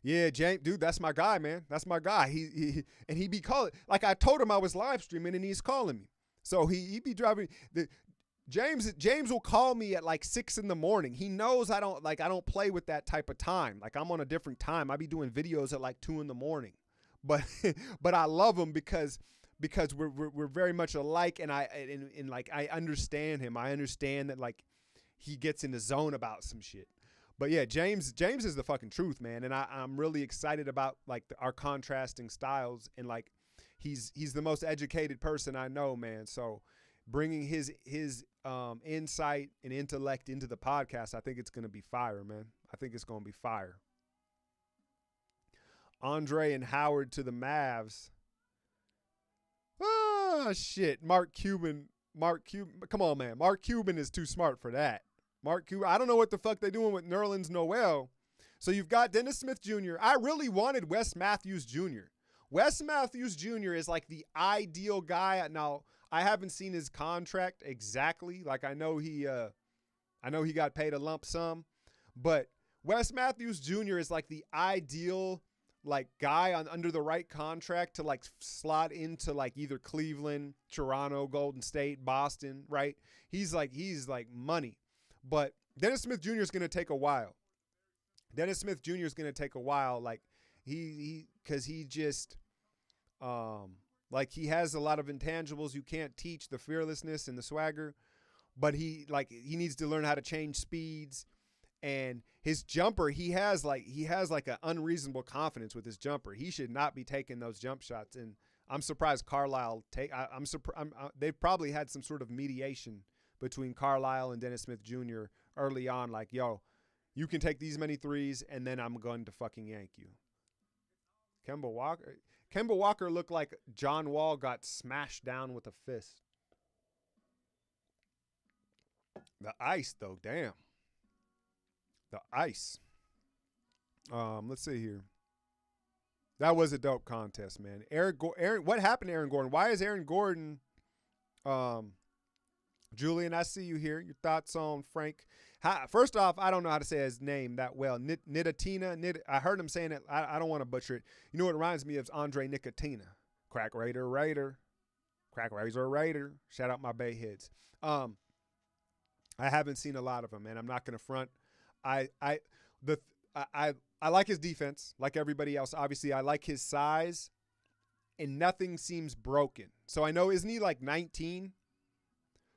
Yeah, James, dude, that's my guy, man. That's my guy. He be calling, like I told him I was live streaming and he's calling me. So he be driving James will call me at like 6 a.m. He knows I don't play with that type of time. Like I'm on a different time. I be doing videos at like 2 a.m. But but I love him because we're very much alike, and I understand him. I understand that like he gets in the zone about some shit. But yeah, James is the fucking truth, man. And I'm really excited about like our contrasting styles, and like he's the most educated person I know, man. So bringing his insight and intellect into the podcast, I think it's going to be fire, man. I think it's going to be fire. Andre and Howard to the Mavs. Ah, shit. Mark Cuban. Come on, man. Mark Cuban is too smart for that. Mark Cuban. I don't know what the fuck they doing with Nerlens Noel. So you've got Dennis Smith Jr. I really wanted Wes Matthews Jr. Wes Matthews Jr. is like the ideal guy. Now, I haven't seen his contract exactly. Like I know he got paid a lump sum, but Wes Matthews Jr. is like the ideal like guy under the right contract to like slot into like either Cleveland, Toronto, Golden State, Boston, right? He's like money. But Dennis Smith Jr. is going to take a while. Dennis Smith Jr. is going to take a while. Like cause he just, like he has a lot of intangibles you can't teach, the fearlessness and the swagger, but he needs to learn how to change speeds. And his jumper, he has like an unreasonable confidence with his jumper. He should not be taking those jump shots. And I'm surprised Carlisle they've probably had some sort of mediation between Carlisle and Dennis Smith Jr. early on. Like, yo, you can take these many threes, and then I'm going to fucking yank you. Kemba Walker looked like John Wall got smashed down with a fist. The ice, though, damn. The ice. Let's see here. That was a dope contest, man. Aaron, what happened to Aaron Gordon? Why is Aaron Gordon? Julian, I see you here. Your thoughts on Frank? First off, I don't know how to say his name that well. Nidatina. I heard him saying it. I don't want to butcher it. You know what it reminds me of? Andre Nicotina. Crack Raider. Crack Razor Raider. Shout out my Bay Heads. I haven't seen a lot of him, man. I'm not gonna front. I like his defense, like everybody else. Obviously, I like his size, and nothing seems broken. So I know, isn't he like 19?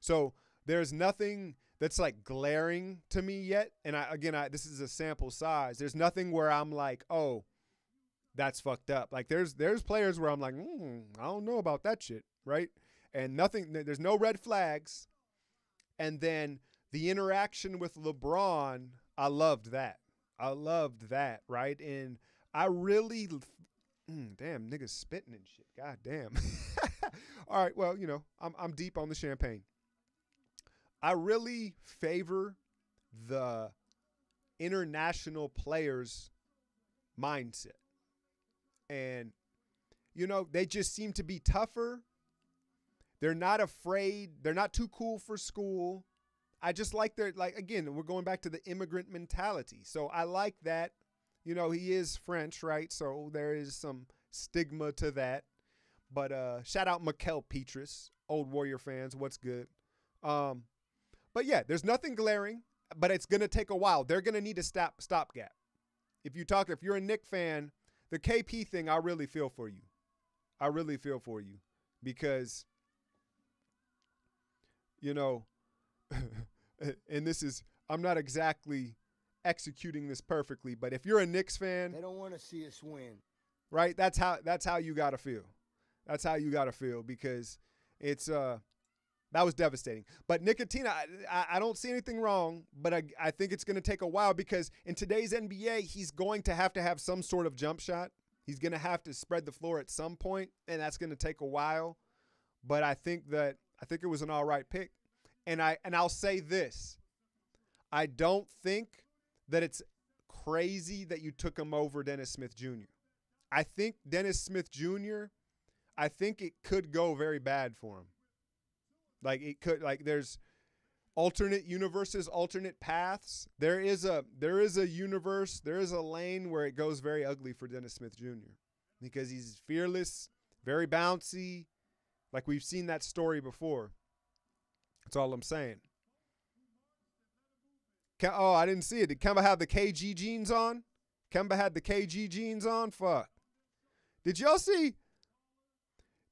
So there's nothing that's like glaring to me yet. And this is a sample size. There's nothing where I'm like, oh, that's fucked up. Like there's players where I'm like, I don't know about that shit, right? And there's no red flags. And then the interaction with LeBron, I loved that, right? And I really, damn, niggas spitting and shit. God damn. All right, well, I'm deep on the champagne. I really favor the international players' mindset. And, they just seem to be tougher. They're not afraid. They're not too cool for school. I just like again, we're going back to the immigrant mentality. So I like that. He is French, right? So there is some stigma to that. But shout out Mikel Petrus, old Warrior fans, what's good? But yeah, there's nothing glaring, but it's gonna take a while. They're gonna need a stopgap. If you're a Knick fan, the KP thing, I really feel for you. I really feel for you because, you know, and I'm not exactly executing this perfectly, but if you're a Knicks fan, They don't want to see us win. right? That's how you gotta feel. That's how you gotta feel because it's that was devastating. But Nicotina, I don't see anything wrong, but I think it's gonna take a while because in today's NBA, he's going to have some sort of jump shot. He's gonna have to spread the floor at some point, and that's gonna take a while. But I think it was an all right pick. And I'll say this. I don't think that it's crazy that you took him over Dennis Smith Jr. I think Dennis Smith Jr., I think it could go very bad for him. Like it could, like there's alternate universes, alternate paths. There is a universe, there is a lane where it goes very ugly for Dennis Smith Jr. because he's fearless, very bouncy. Like we've seen that story before. That's all I'm saying. Oh, I didn't see it. Did Kemba have the KG jeans on? Kemba had the KG jeans on? Fuck. Did y'all see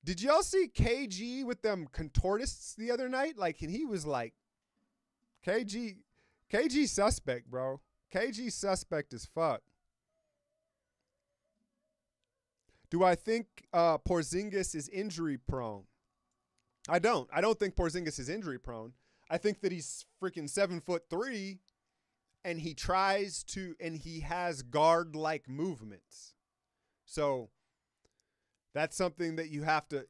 KG with them contortists the other night? Like, and he was like, KG suspect, bro. KG suspect as fuck. Do I think Porzingis is injury prone? I don't. I don't think Porzingis is injury prone. I think that he's freaking 7'3", and he has guard-like movements. So that's something that you have to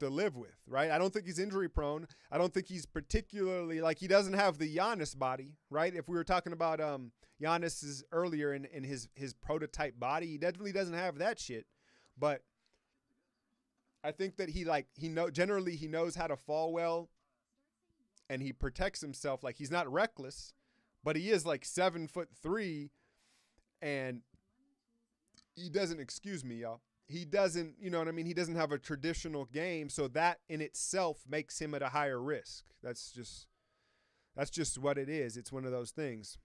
live with, right? I don't think he's injury prone. I don't think he's particularly like he doesn't have the Giannis body, right? If we were talking about Giannis's earlier in his prototype body, he definitely doesn't have that shit. But I think that generally he knows how to fall well, and he protects himself. Like he's not reckless, but he is like 7'3", and he doesn't. Excuse me, y'all. He doesn't. You know what I mean? He doesn't have a traditional game, so that in itself makes him at a higher risk. That's just what it is. It's one of those things.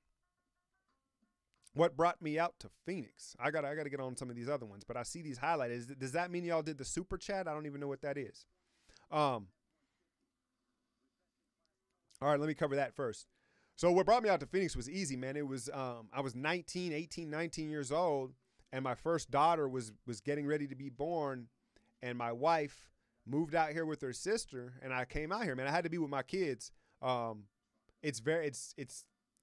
What brought me out to Phoenix? I gotta get on some of these other ones, but I see these highlighted. Does that mean y'all did the super chat? I don't even know what that is. All right, let me cover that first. So what brought me out to Phoenix was easy, man. It was I was 19 years old, and my first daughter was getting ready to be born, and my wife moved out here with her sister, and I came out here, man. I had to be with my kids. It's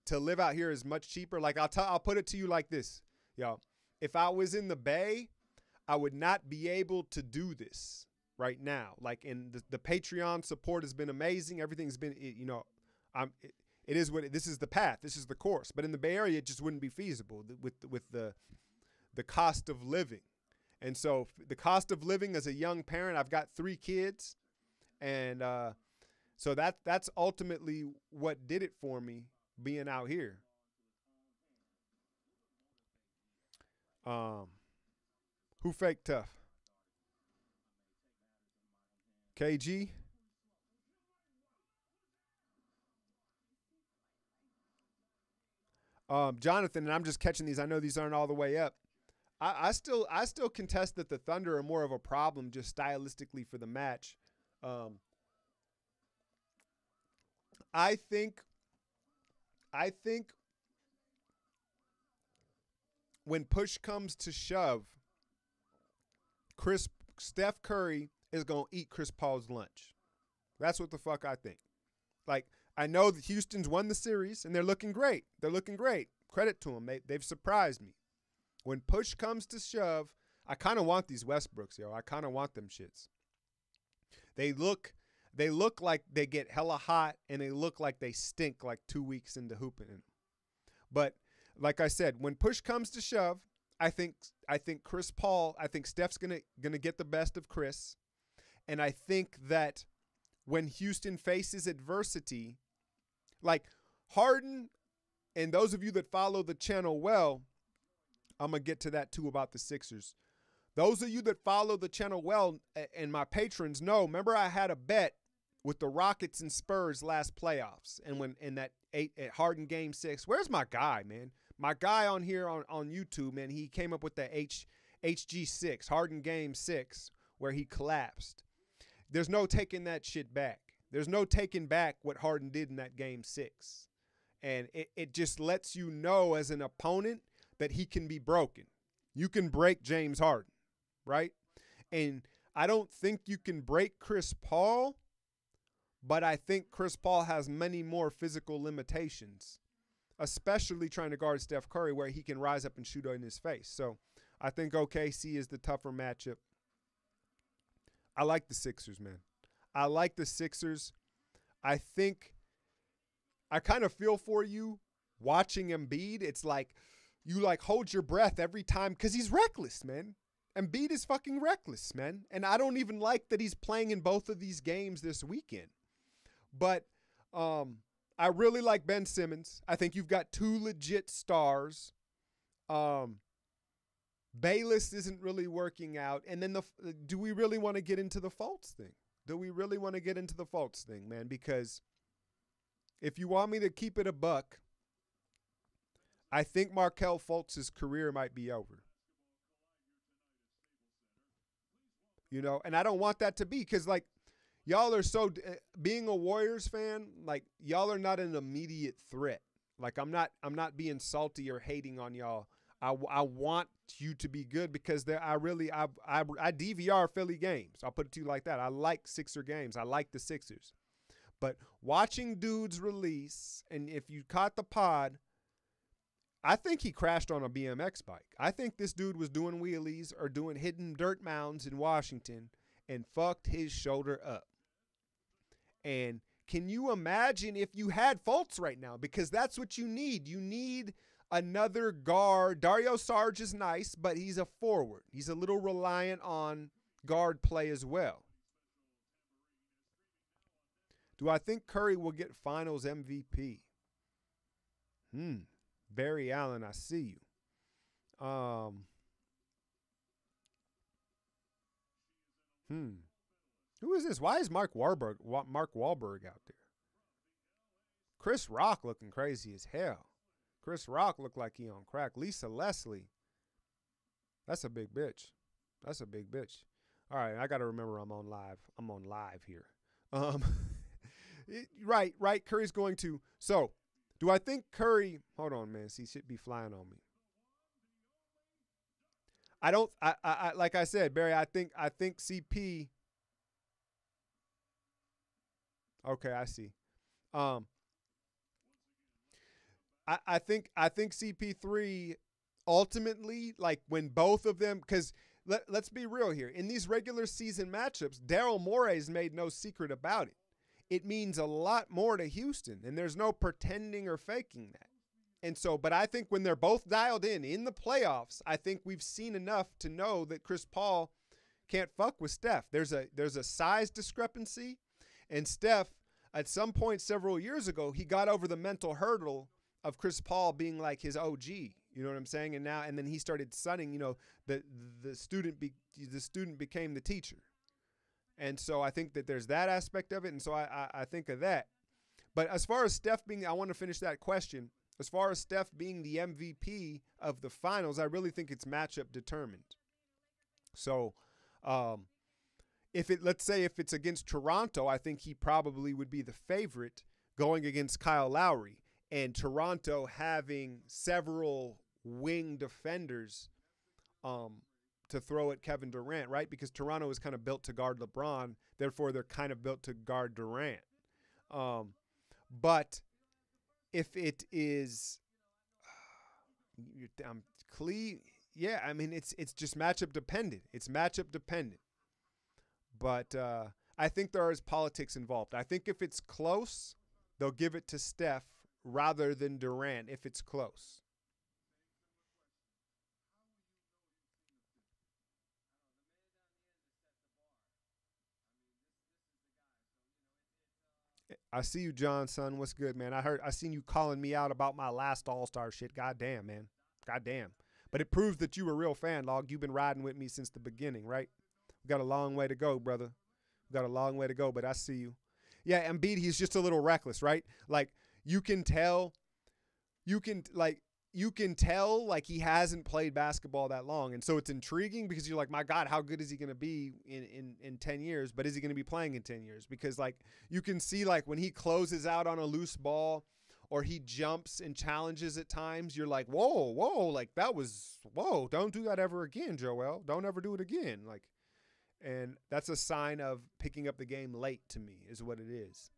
to live out here is much cheaper. Like I'll put it to you like this, y'all. If I was in the Bay, I would not be able to do this right now. Like, and the Patreon support has been amazing. Everything's been, it is what this is the path. This is the course. But in the Bay Area, it just wouldn't be feasible with the cost of living. And so the cost of living as a young parent, I've got 3 kids, and so that's ultimately what did it for me. Being out here. Who fake tough? KG? Jonathan, and I'm just catching these. I know these aren't all the way up. I still contest that the Thunder are more of a problem just stylistically for the match. I think when push comes to shove, Steph Curry is going to eat Chris Paul's lunch. That's what the fuck I think. Like, I know that Houston's won the series, and they're looking great. They're looking great. Credit to them. They've surprised me. When push comes to shove, I kind of want these Westbrooks, yo. I kind of want them shits. They look like they get hella hot, and they look like they stink like 2 weeks into hooping in them. But like I said, when push comes to shove, I think Chris Paul, I think Steph's gonna get the best of Chris, and I think that when Houston faces adversity, like Harden, and those of you that follow the channel well, I'm gonna get to that too about the Sixers. Those of you that follow the channel well and my patrons know, remember I had a bet with the Rockets and Spurs last playoffs, and when in that at Harden game 6. Where's my guy, man? My guy on here on YouTube, man, he came up with the HG6, Harden game 6, where he collapsed. There's no taking that shit back. There's no taking back what Harden did in that game 6. And it just lets you know as an opponent that he can be broken. You can break James Harden, right? And I don't think you can break Chris Paul, but I think Chris Paul has many more physical limitations, especially trying to guard Steph Curry, where he can rise up and shoot in his face. So I think OKC is the tougher matchup. I like the Sixers, man. I like the Sixers. I think I kind of feel for you watching Embiid. It's like you like hold your breath every time because he's reckless, man. Embiid is fucking reckless, man. And I don't even like that he's playing in both of these games this weekend. But I really like Ben Simmons. I think you've got two legit stars. Bayless isn't really working out. And then do we really want to get into the Fultz thing? Do we really want to get into the Fultz thing, man? Because if you want me to keep it a buck, I think Markelle Fultz's career might be over. You know, and I don't want that to be because, like, y'all are so being a Warriors fan, like y'all are not an immediate threat. Like I'm not being salty or hating on y'all. I want you to be good because I DVR Philly games. I'll put it to you like that. I like Sixer games. I like the Sixers. But watching dudes release, and if you caught the pod, I think he crashed on a BMX bike. I think this dude was doing wheelies or doing hidden dirt mounds in Washington and fucked his shoulder up. And can you imagine if you had Fultz right now? Because that's what you need. You need another guard. Dario Saric is nice, but he's a forward. He's a little reliant on guard play as well. Do I think Curry will get finals MVP? Barry Allen, I see you. Who is this? Why is Mark Wahlberg out there? Chris Rock looking crazy as hell. Chris Rock looked like he on crack. Lisa Leslie. That's a big bitch. That's a big bitch. All right, I got to remember I'm on live. I'm on live here. Right. Curry's going to. So, do I think Curry? Hold on, man. He should be flying on me. I don't. I like I said, Barry. I think CP. Okay, I see. I think CP3 ultimately, like when both of them, because let's be real here. In these regular season matchups, Daryl Morey's made no secret about it. It means a lot more to Houston, and there's no pretending or faking that. And so, but I think when they're both dialed in the playoffs, I think we've seen enough to know that Chris Paul can't fuck with Steph. There's a size discrepancy, and Steph, at some point several years ago, he got over the mental hurdle of Chris Paul being like his OG. You know what I'm saying? And then he started sunning. You know, the student became the teacher. And so I think that there's that aspect of it. And so I think of that. But as far as Steph being, I want to finish that question. As far as Steph being the MVP of the finals, I really think it's matchup determined. So let's say if it's against Toronto, I think he probably would be the favorite going against Kyle Lowry. And Toronto having several wing defenders to throw at Kevin Durant, right? Because Toronto is kind of built to guard LeBron. Therefore, they're kind of built to guard Durant. But if it is yeah, I mean, it's just matchup dependent. It's matchup dependent. But I think there is politics involved. I think if it's close, they'll give it to Steph rather than Durant if it's close. I see you, John, son. What's good, man? I seen you calling me out about my last All-Star shit. Goddamn, man. Goddamn. But it proves that you a real fan, dog. You've been riding with me since the beginning, right? We got a long way to go, brother. We got a long way to go, but I see you. Yeah, Embiid, he's just a little reckless, right? Like you can tell like he hasn't played basketball that long. And so it's intriguing because you're like, my God, how good is he going to be in 10 years? But is he going to be playing in 10 years? Because like you can see like when he closes out on a loose ball or he jumps and challenges at times, you're like, whoa, like that was, whoa, don't do that ever again, Joel. Don't ever do it again. Like, and that's a sign of picking up the game late to me is what it is.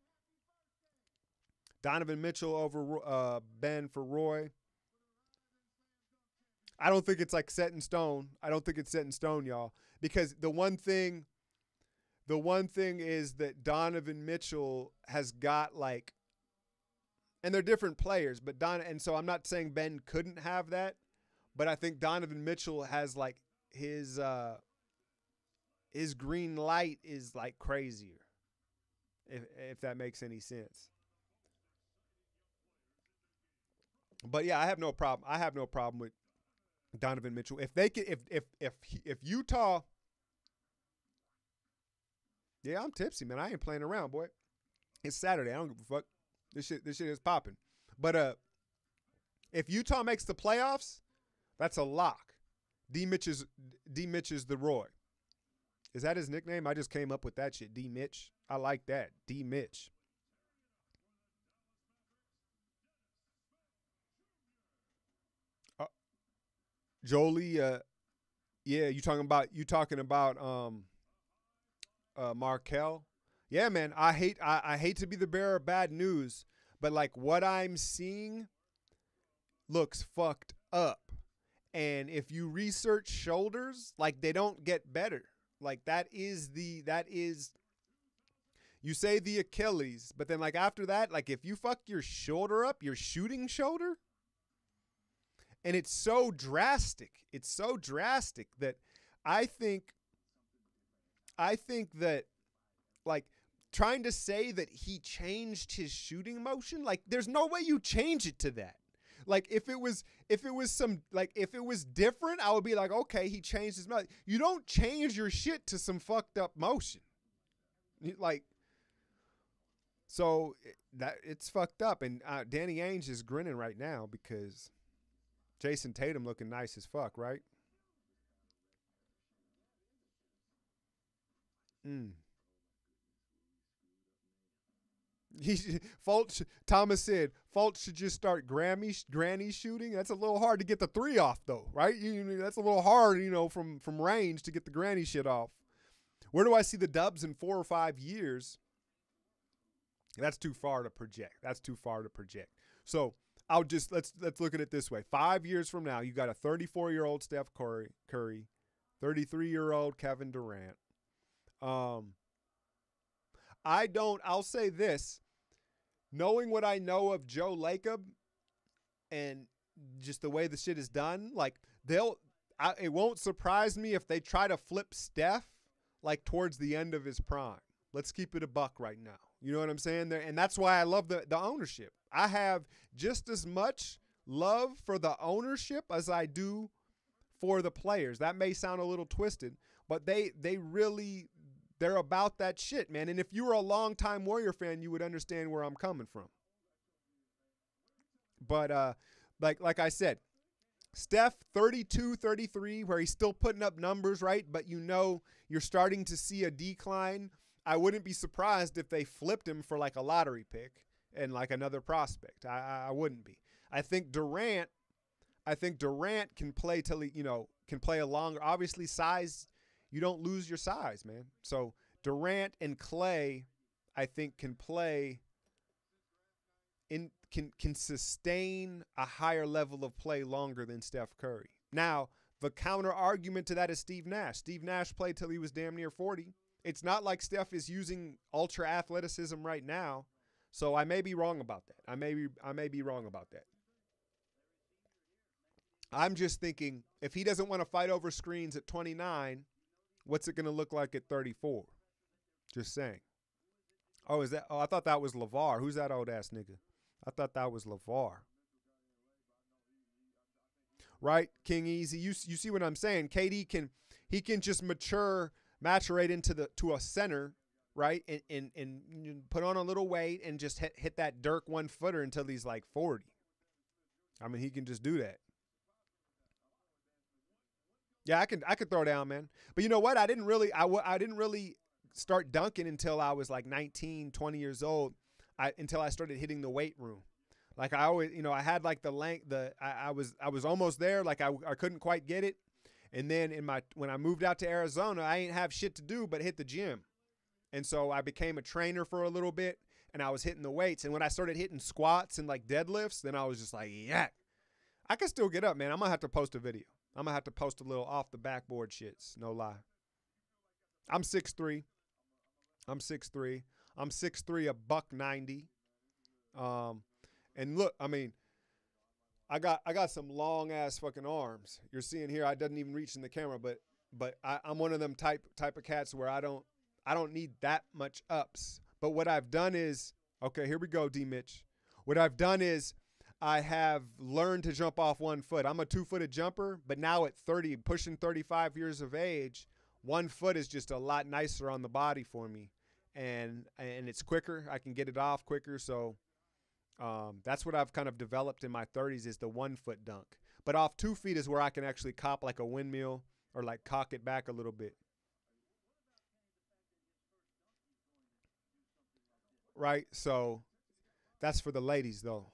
Donovan Mitchell over Ben for Roy. I don't think it's like set in stone. I don't think it's set in stone, y'all. Because the one thing is that Donovan Mitchell has got like, and they're different players, but and so I'm not saying Ben couldn't have that, but I think Donovan Mitchell has like his green light is like crazier. If that makes any sense. But yeah, I have no problem with Donovan Mitchell. If they could, if Utah, yeah, I'm tipsy, man. I ain't playing around, boy. It's Saturday. I don't give a fuck. This shit is popping. But if Utah makes the playoffs, that's a lock. D Mitch is the Roy. Is that his nickname? I just came up with that shit. D Mitch. I like that. D Mitch. Jolie, yeah, you talking about Markel? Yeah, man, I hate to be the bearer of bad news, but like what I'm seeing looks fucked up. And if you research shoulders, like they don't get better. Like that is you say the Achilles, but then like after that, like if you fuck your shoulder up, your shooting shoulder, and it's so drastic that I think that like trying to say that he changed his shooting motion, like there's no way you change it to that. Like if it was different, I would be like, okay, he changed his motion. You don't change your shit to some fucked up motion. Like, so that it's fucked up. And Danny Ainge is grinning right now because Jason Tatum looking nice as fuck, right? Thomas said Fultz should just start granny shooting. That's a little hard to get the three off though, right? That's a little hard, from range to get the granny shit off. Where do I see the Dubs in 4 or 5 years? That's too far to project. So let's look at it this way. 5 years from now, you got a 34-year-old Steph Curry, 33-year-old Kevin Durant. I'll say this, knowing what I know of Joe Lacob and just the way the shit is done, like it won't surprise me if they try to flip Steph like towards the end of his prime. Let's keep it a buck right now. You know what I'm saying? And that's why I love the ownership. I have just as much love for the ownership as I do for the players. That may sound a little twisted, but they're about that shit, man. And if you were a longtime Warrior fan, you would understand where I'm coming from. But like I said, Steph 32, 33, where he's still putting up numbers, right? But you're starting to see a decline. I wouldn't be surprised if they flipped him for like a lottery pick and like another prospect. I wouldn't be. I think Durant can play till he, can play a longer. Obviously, size, you don't lose your size, man. So Durant and Clay, I think, can play can sustain a higher level of play longer than Steph Curry. Now, the counter argument to that is Steve Nash. Steve Nash played till he was damn near 40. It's not like Steph is using ultra athleticism right now. So I may be wrong about that. I may be wrong about that. I'm just thinking if he doesn't want to fight over screens at 29, what's it going to look like at 34? Just saying. Oh, I thought that was LeVar. Who's that old ass nigga? I thought that was LeVar. right? King Easy. You see what I'm saying? KD can just maturate to a center, right? And put on a little weight and just hit that Dirk 1-footer until he's like 40. I mean, he can just do that. Yeah, I could throw down, man. But you know what? I didn't really start dunking until I was like 19, 20 years old. Until I started hitting the weight room. Like I always, I had like the length, I was almost there. Like I couldn't quite get it. And then when I moved out to Arizona, I ain't have shit to do but hit the gym. And so I became a trainer for a little bit and I was hitting the weights. And when I started hitting squats and like deadlifts, then I was just like, yeah, I can still get up, man. I'm going to have to post a video. I'm going to have to post a little off the backboard shits. No lie. I'm 6'3". I'm 6'3". I'm 6'3", $190. And look, I mean, I got some long ass fucking arms. You're seeing here, I doesn't even reach in the camera, but I'm one of them type of cats where I don't need that much ups. But what I've done is, okay, here we go, D Mitch. What I've done is I have learned to jump off 1 foot. I'm a 2-footed jumper, but now at 30, pushing 35 years of age, 1 foot is just a lot nicer on the body for me. And it's quicker. I can get it off quicker. So that's what I've kind of developed in my 30s is the 1 foot dunk. But off 2 feet is where I can actually cop like a windmill or like cock it back a little bit. Right? So that's for the ladies though.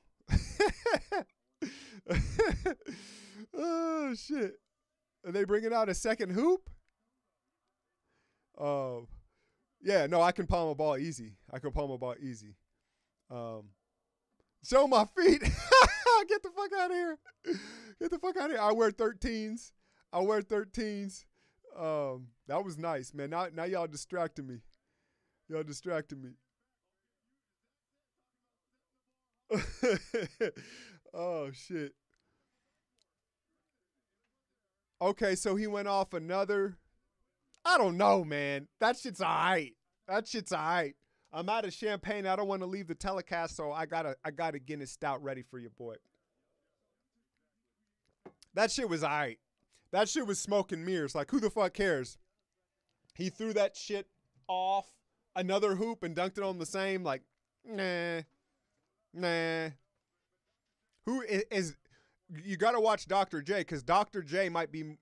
Oh, shit. Are they bringing out a second hoop? Yeah, no, I can palm a ball easy. Show my feet. Get the fuck out of here. Get the fuck out of here. I wear 13s. That was nice, man. Now y'all distracted me. Oh, shit. Okay, so he went off another. I don't know, man. That shit's all right. I'm out of champagne. I don't want to leave the telecast, so I got a Guinness Stout ready for you, boy. That shit was all right. That shit was smoke and mirrors. Like, who the fuck cares? He threw that shit off another hoop and dunked it on the same. Like, nah. Who is you got to watch Dr. J because Dr. J might be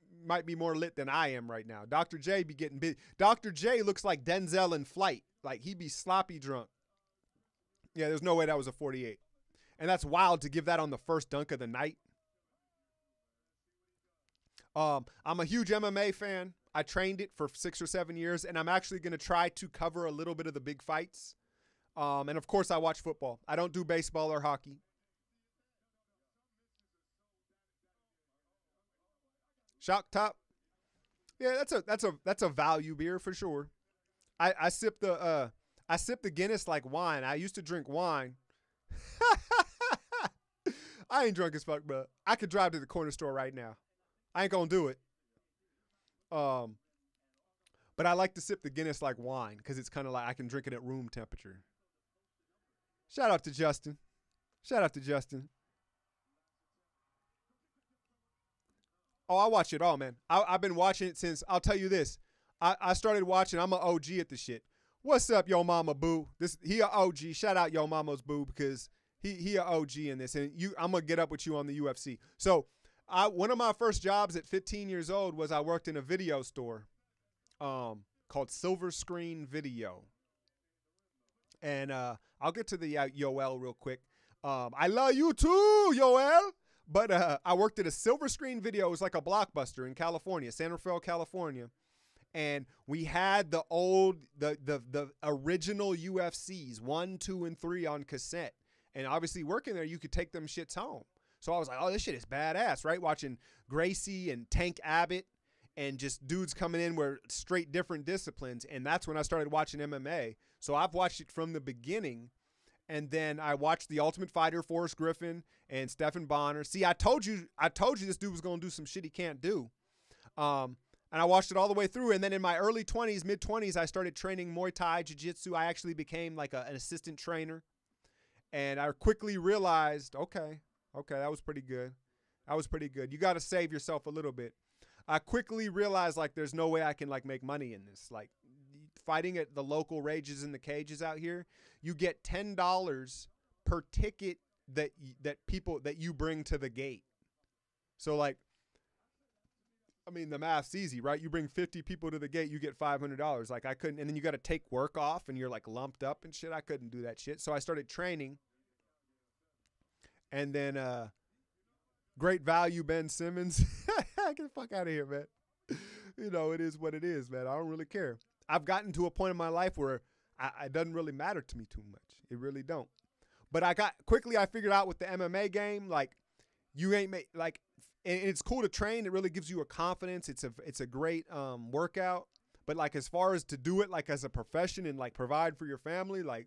more lit than I am right now. Dr. J be getting big. Dr. J looks like Denzel in Flight. Like he be sloppy drunk. Yeah, there's no way that was a 48. And that's wild to give that on the first dunk of the night. I'm a huge MMA fan. I trained it for 6 or 7 years, and I'm actually going to try to cover a little bit of the big fights. And of course I watch football. I don't do baseball or hockey. Shock Top. Yeah, that's a value beer for sure. I sip the Guinness like wine. I used to drink wine. I ain't drunk as fuck, bro. I could drive to the corner store right now. I ain't gonna do it. But I like to sip the Guinness like wine because it's kind of like I can drink it at room temperature. Shout out to Justin. Oh, I watch it all, man. I've been watching it since, I'll tell you this. I started watching, I'm an OG at the shit. What's up, Yo Mama Boo? He a OG. Shout out Yo Mama's Boo because he a OG in this. And I'm going to get up with you on the UFC. So one of my first jobs at 15 years old was I worked in a video store called Silver Screen Video. And I'll get to the Yoel real quick. I love you too, Yoel. But I worked at a Silver Screen Video. It was like a Blockbuster in California, San Rafael, California. And we had the original UFCs, 1, 2, and 3 on cassette. And obviously working there, you could take them shits home. So I was like, oh, this shit is badass, right? Watching Gracie and Tank Abbott and just dudes coming in where straight different disciplines. And that's when I started watching MMA. So I've watched it from the beginning. And then I watched The Ultimate Fighter, Forrest Griffin, and Stephen Bonner. See, I told you this dude was going to do some shit he can't do. And I watched it all the way through. And then in my early 20s, mid-20s, I started training Muay Thai, Jiu-Jitsu. I actually became like an assistant trainer. And I quickly realized, okay, that was pretty good. I was pretty good. You got to save yourself a little bit. I quickly realized like there's no way I can like make money in this. Like fighting at the local rages in the cages out here, you get $10 per ticket that you bring to the gate. So like, I mean, the math's easy, right? You bring 50 people to the gate, you get $500. Like I couldn't, and then you got to take work off and you're like lumped up and shit. I couldn't do that shit. So I started training. And then great value Ben Simmons. Get the fuck out of here, man. You know, it is what it is, man. I don't really care. I've gotten to a point in my life where it doesn't really matter to me too much. It really don't. But I figured out with the MMA game, like you ain't like, and it's cool to train. It really gives you a confidence. It's a great workout. But like as far as to do it like as a profession and like provide for your family, like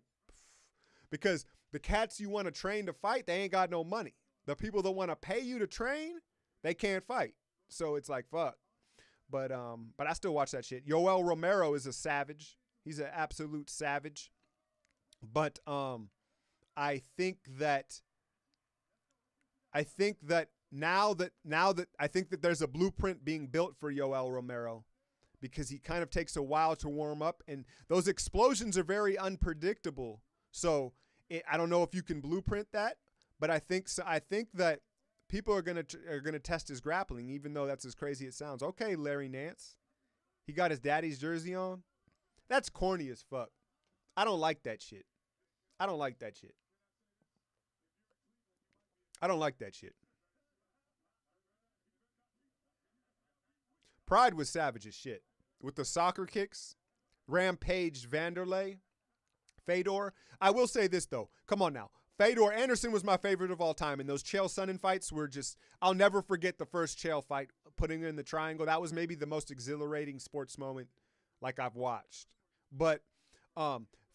because the cats you want to train to fight, they ain't got no money. The people that want to pay you to train, they can't fight. So it's like fuck. But I still watch that shit. Yoel Romero is a savage. He's an absolute savage. But I think that now that I think that there's a blueprint being built for Yoel Romero because he kind of takes a while to warm up and those explosions are very unpredictable. So I don't know if you can blueprint that, but I think that people are gonna test his grappling, even though that's as crazy as it sounds. Okay, Larry Nance, he got his daddy's jersey on. That's corny as fuck. I don't like that shit. I don't like that shit. Pride was savage as shit. With the soccer kicks, Rampage Vanderlei, Fedor. I will say this, though. Come on now. Fedor Anderson was my favorite of all time, and those Chael Sonnen fights were just, I'll never forget the first Chael fight, putting in the triangle. That was maybe the most exhilarating sports moment like I've watched. But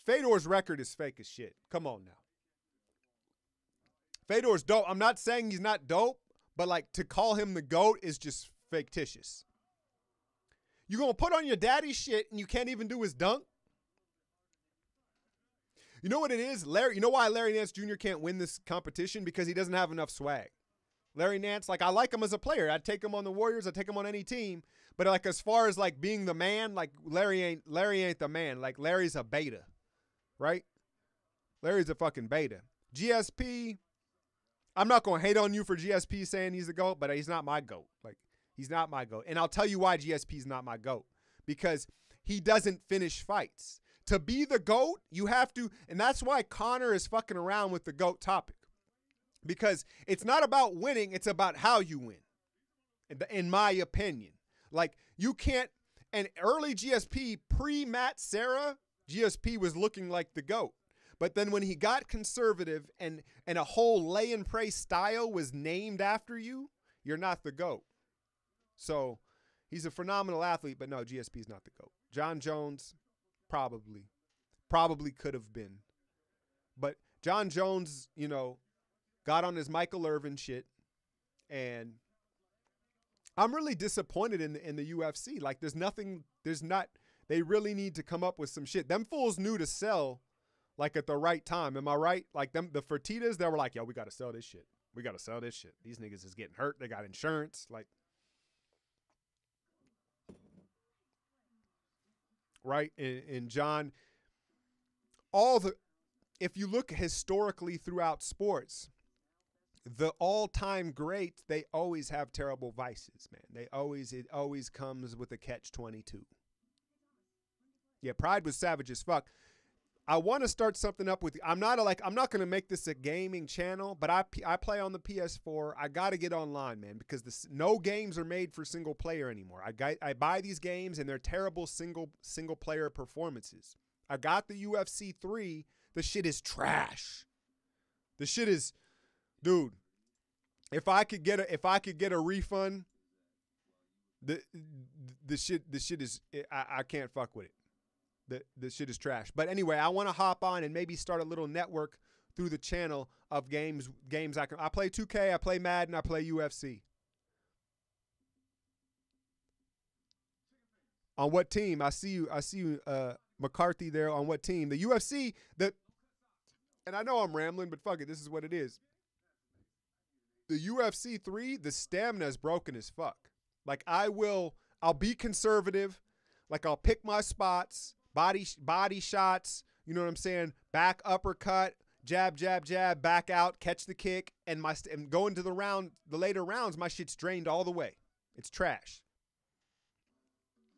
Fedor's record is fake as shit. Come on now. Fedor's dope. I'm not saying he's not dope, but like to call him the GOAT is just fictitious. You gonna put on your daddy shit and you can't even do his dunk? You know what it is? You know why Larry Nance Jr. can't win this competition? Because he doesn't have enough swag. Larry Nance, like I like him as a player. I'd take him on the Warriors, I'd take him on any team. But like as far as like being the man, like Larry ain't the man. Like Larry's a beta. Right? Larry's a fucking beta. GSP, I'm not gonna hate on you for GSP saying he's the GOAT, but he's not my GOAT. Like he's not my GOAT. And I'll tell you why GSP is not my GOAT. Because he doesn't finish fights. To be the GOAT, you have to, and that's why Conor is fucking around with the GOAT topic. Because it's not about winning, it's about how you win. In my opinion. Like, you can't, and early GSP, pre-Matt Serra, GSP was looking like the GOAT. But then when he got conservative and a whole lay and pray style was named after you, you're not the GOAT. So, he's a phenomenal athlete, but no, GSP's not the GOAT. John Jones, probably could have been. But John Jones, you know, got on his Michael Irvin shit, and I'm really disappointed in the UFC. Like, they really need to come up with some shit. Them fools knew to sell, like, at the right time. Am I right? Like, the Fertitas, they were like, yo, we got to sell this shit. These niggas is getting hurt. They got insurance. Like, right? And John, if you look historically throughout sports, the all-time greats, they always have terrible vices, man. It always comes with a catch-22. Yeah, Pride was savage as fuck. I want to start something up with you. I'm not going to make this a gaming channel, but I play on the PS4. I got to get online, man, because no games are made for single player anymore. I buy these games and they're terrible single player performances. I got the UFC 3. The shit is trash. The shit is, dude. If I could get a refund, the shit is, I can't fuck with it. The shit is trash. But anyway, I want to hop on and maybe start a little network through the channel of games I play 2K, I play Madden, I play UFC. On what team? I see you, McCarthy there. On what team? The UFC, and I know I'm rambling, but fuck it, this is what it is. The UFC 3, the stamina is broken as fuck. Like I'll be conservative. Like I'll pick my spots, body shots, you know what I'm saying? Back uppercut, jab, jab, jab, back out, catch the kick, and go into the later rounds, my shit's drained all the way. It's trash.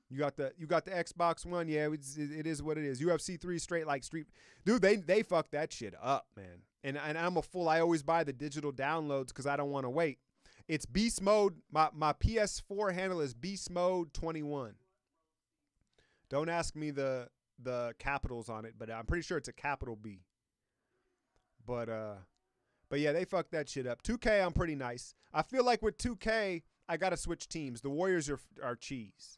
You got the Xbox One, yeah, it is what it is. UFC 3 straight like street. Dude, they fucked that shit up, man. And I'm a fool. I always buy the digital downloads because I don't want to wait. It's beast mode. My PS4 handle is beast mode 21. Don't ask me the capitals on it, but I'm pretty sure it's a capital B. But yeah, they fucked that shit up. 2K, I'm pretty nice. I feel like with 2K, I gotta switch teams. The Warriors are cheese.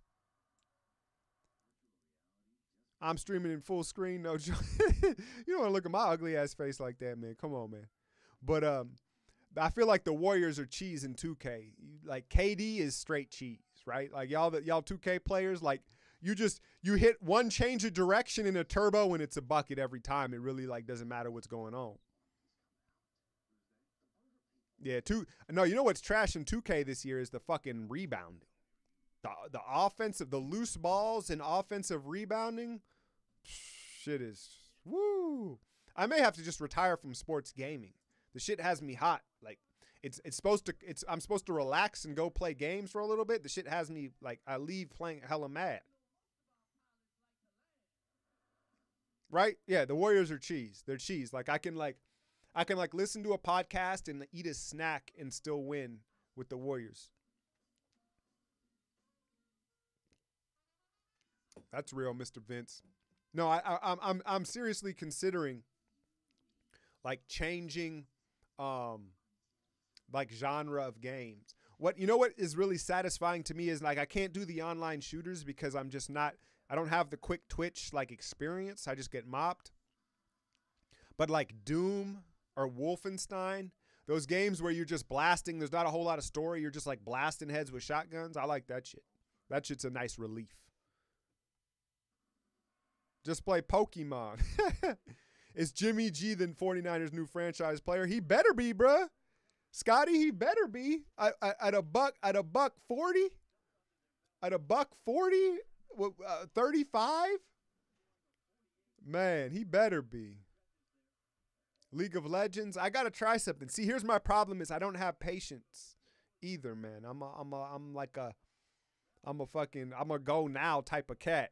I'm streaming in full screen. No joke. You don't want to look at my ugly ass face like that, man. Come on, man. But I feel like the Warriors are cheese in 2K. Like KD is straight cheese, right? Like y'all 2K players, like you hit one change of direction in a turbo and it's a bucket every time. It really like doesn't matter what's going on. Yeah, no, you know what's trash in 2K this year is the fucking rebounding. The offensive, the loose balls and offensive rebounding, shit is woo. I may have to just retire from sports gaming. The shit has me hot. Like I'm supposed to relax and go play games for a little bit. The shit has me like I leave playing hella mad. Right? Yeah, the Warriors are cheese. They're cheese. Like I can listen to a podcast and eat a snack and still win with the Warriors. That's real, Mr. Vince. No, I'm seriously considering like changing like genre of games. What is really satisfying to me is like I can't do the online shooters because I don't have the quick twitch like experience. I just get mopped. But like Doom or Wolfenstein, those games where you're just blasting, there's not a whole lot of story, you're just like blasting heads with shotguns. I like that shit. That shit's a nice relief. Just play Pokemon. Is Jimmy G the 49ers new franchise player? He better be, bruh. Scotty, he better be. At a buck 40? At a buck 40? 35? Man, he better be. League of Legends. I gotta try something. See, here's my problem is I don't have patience either, man. I'm a go now type of cat.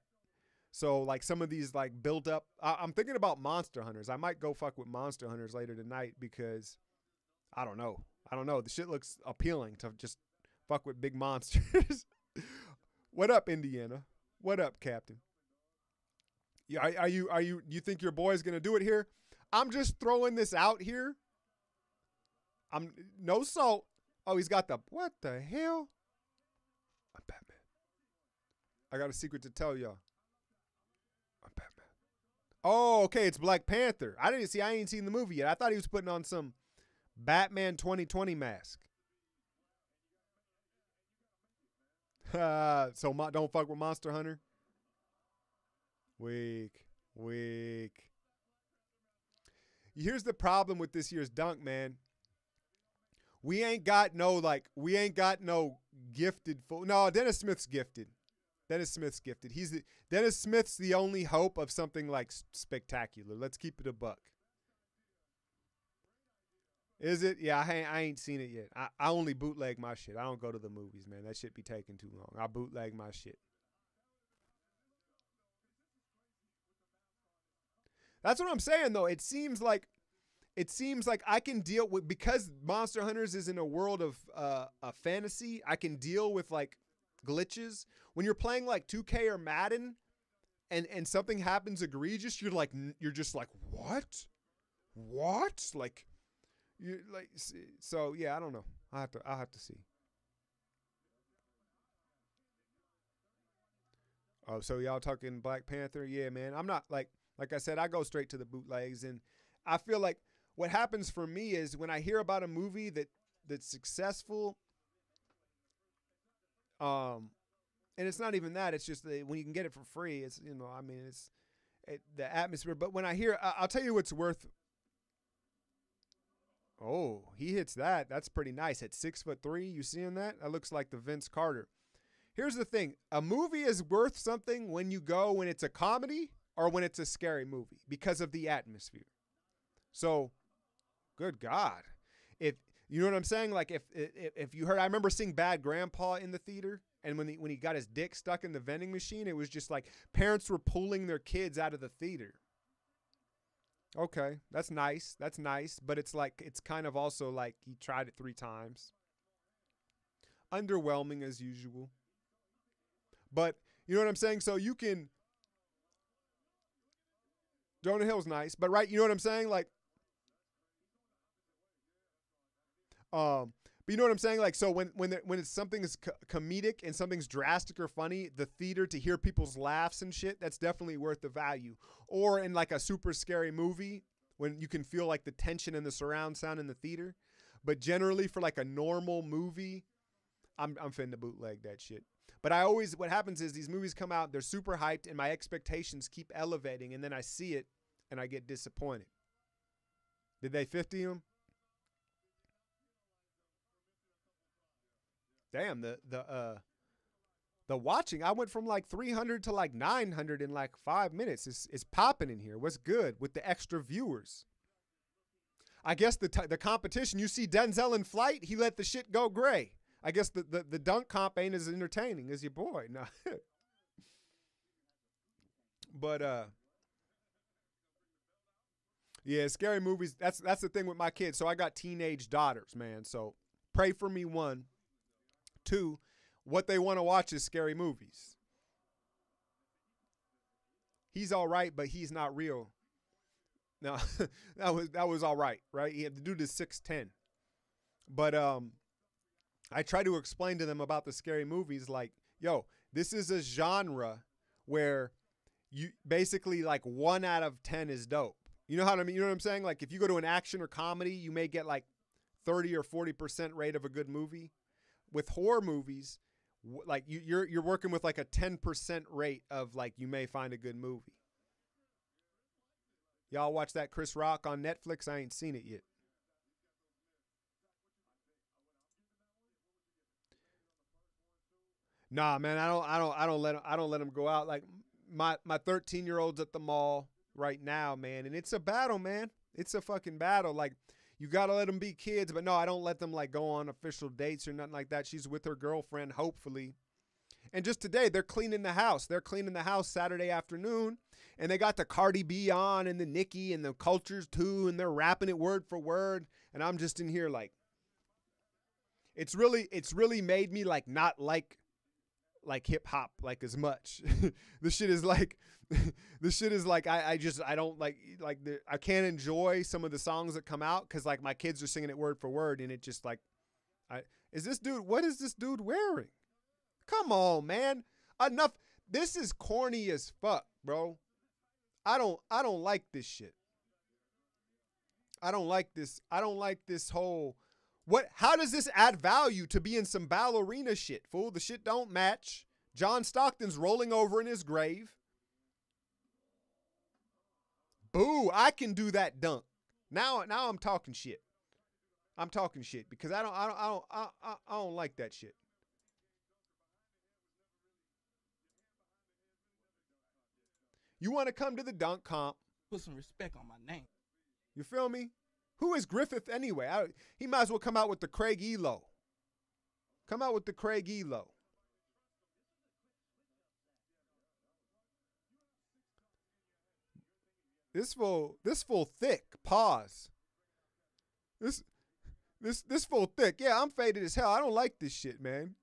So like some of these like build up, I'm thinking about Monster Hunters. I might go fuck with Monster Hunters later tonight because I don't know. The shit looks appealing to just fuck with big monsters. What up, Indiana? What up, Captain? Yeah, you think your boy's gonna do it here? I'm just throwing this out here. I'm no salt. Oh, he's got what the hell? I'm Batman. I got a secret to tell y'all. I'm Batman. Oh, okay, it's Black Panther. I ain't seen the movie yet. I thought he was putting on some Batman 2020 mask. So don't fuck with Monster Hunter. Weak. Here's the problem with this year's dunk, man. We ain't got no gifted no, Dennis Smith's gifted. Dennis Smith's the only hope of something like spectacular. Let's keep it a buck. Is it? Yeah, I ain't seen it yet. I only bootleg my shit. I don't go to the movies, man. That shit be taking too long. I bootleg my shit. That's what I'm saying, though. It seems like I can deal with, because Monster Hunters is in a world of a fantasy, I can deal with like glitches. When you're playing like 2K or Madden and something happens egregious, you're just like, what? Like, you like, so yeah, I don't know. I'll have to see. Oh, so y'all talking Black Panther? Yeah, man. I'm not like I said, I go straight to the bootlegs, and I feel like what happens for me is when I hear about a movie that's successful, and it's not even that, it's just when you can get it for free, it's, the atmosphere. But when I hear, I'll tell you what's worth. Oh, he hits that. That's pretty nice. At 6'3", you seeing that? That looks like the Vince Carter. Here's the thing. A movie is worth something when you go when it's a comedy or when it's a scary movie because of the atmosphere. So, good God. If you know what I'm saying? Like if you heard, I remember seeing Bad Grandpa in the theater, and when he got his dick stuck in the vending machine, it was just like parents were pulling their kids out of the theater. Okay, that's nice. That's nice, but it's like it's kind of also like he tried it 3 times. Underwhelming as usual. But you know what I'm saying? So you can Jonah Hill's nice, but right, you know what I'm saying? Like but you know what I'm saying? Like, so when it's something's comedic and something's drastic or funny, the theater to hear people's laughs and shit, that's definitely worth the value. Or in like a super scary movie when you can feel like the tension and the surround sound in the theater. But generally for like a normal movie, I'm finna bootleg that shit. But what happens is these movies come out, they're super hyped, and my expectations keep elevating, and then I see it and I get disappointed. Did they 50 them? Damn, the watching, I went from like 300 to like 900 in like 5 minutes. It's popping in here. What's good with the extra viewers? I guess the competition, you see Denzel in Flight, he let the shit go gray. I guess the dunk comp ain't as entertaining as your boy. No. But yeah, scary movies, that's the thing with my kids. So I got teenage daughters, man. So pray for me, 1. 2, what they want to watch is scary movies. He's all right, but he's not real. No, that was all right, right? He had to do this 6'10". But I try to explain to them about the scary movies like, yo, this is a genre where you basically like 1 out of 10 is dope. You know what I mean? You know what I'm saying? Like if you go to an action or comedy, you may get like 30 or 40% rate of a good movie. With horror movies, like you're working with like a 10% rate of like you may find a good movie. Y'all watch that Chris Rock on Netflix? I ain't seen it yet. Nah, man, I don't let them go out. Like my 13-year-old's at the mall right now, man, and it's a battle, man. It's a fucking battle. Like you got to let them be kids, but no, I don't let them like go on official dates or nothing like that. She's with her girlfriend, hopefully. And just today, they're cleaning the house. They're cleaning the house Saturday afternoon, and they got the Cardi B on and the Nicki and the Cultures too, and they're rapping it word for word. And I'm just in here like, it's really made me like not like hip hop like as much. This shit is like. I don't like I can't enjoy some of the songs that come out because like my kids are singing it word for word, and it just like, what is this dude wearing? Come on, man, enough. This is corny as fuck, bro. I don't like this shit. I don't like this whole, how does this add value to be in some ballerina shit, fool? The shit don't match. John Stockton's rolling over in his grave. Boo, I can do that dunk. Now I'm talking shit. I'm talking shit because I don't like that shit. You want to come to the dunk comp? Put some respect on my name. You feel me? Who is Griffith anyway? He might as well come out with the Craig Elo. Come out with the Craig Elo. This full thick. Pause. This full thick. Yeah, I'm faded as hell. I don't like this shit, man.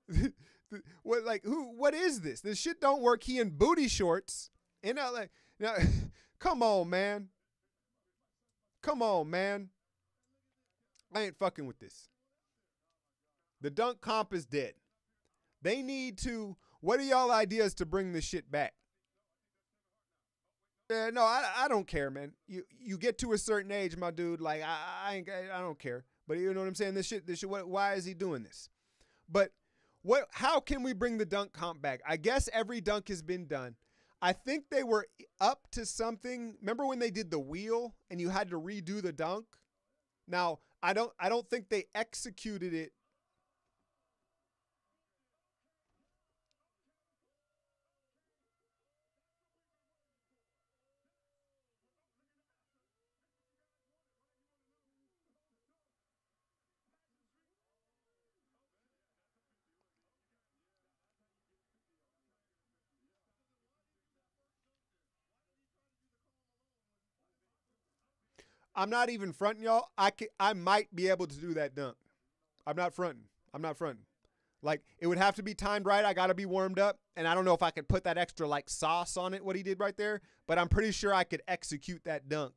What is this? This shit don't work. He in booty shorts in LA. Now, come on, man. Come on, man. I ain't fucking with this. The dunk comp is dead. They need to, what are y'all ideas to bring this shit back? Yeah, no, I don't care, man. You get to a certain age, my dude. Like I don't care. But you know what I'm saying? This shit. Why is he doing this? But how can we bring the dunk comp back? I guess every dunk has been done. I think they were up to something. Remember when they did the wheel and you had to redo the dunk? Now I don't think they executed it. I'm not even fronting y'all. I might be able to do that dunk. I'm not fronting. I'm not fronting. Like, it would have to be timed right. I got to be warmed up. And I don't know if I could put that extra, like, sauce on it, what he did right there. But I'm pretty sure I could execute that dunk.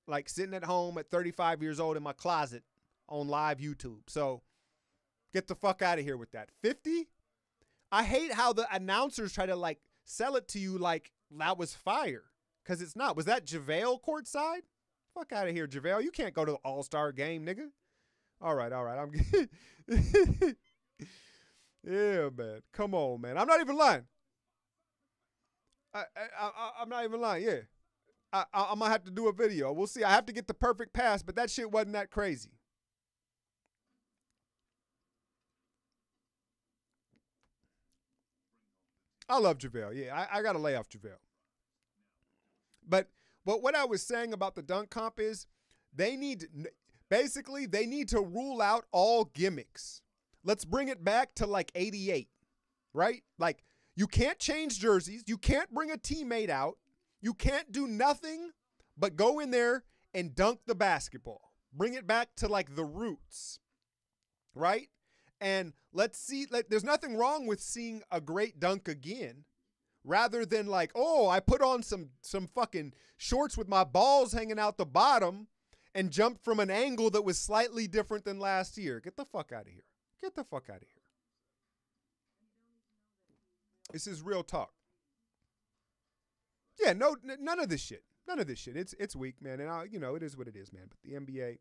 Like, sitting at home at 35 years old in my closet on live YouTube. So, get the fuck out of here with that. 50? I hate how the announcers try to, like, sell it to you like that was fire. Because it's not. Was that JaVale courtside? Fuck out of here, JaVale. You can't go to the All-Star game, nigga. All right. I'm good. Yeah, man. Come on, man. I'm not even lying. I'm not even lying. Yeah. I'm going to have to do a video. We'll see. I have to get the perfect pass, but that shit wasn't that crazy. I love JaVale. Yeah, I got to lay off JaVale. But what I was saying about the dunk comp is they need to rule out all gimmicks. Let's bring it back to like 88, right? Like, you can't change jerseys. You can't bring a teammate out. You can't do nothing but go in there and dunk the basketball. Bring it back to like the roots, right? And let's see, there's nothing wrong with seeing a great dunk again, rather than like, oh, I put on some fucking shorts with my balls hanging out the bottom and jumped from an angle that was slightly different than last year. Get the fuck out of here. Get the fuck out of here. This is real talk. Yeah, no, none of this shit. None of this shit. It's weak, man. And it is what it is, man. But the NBA,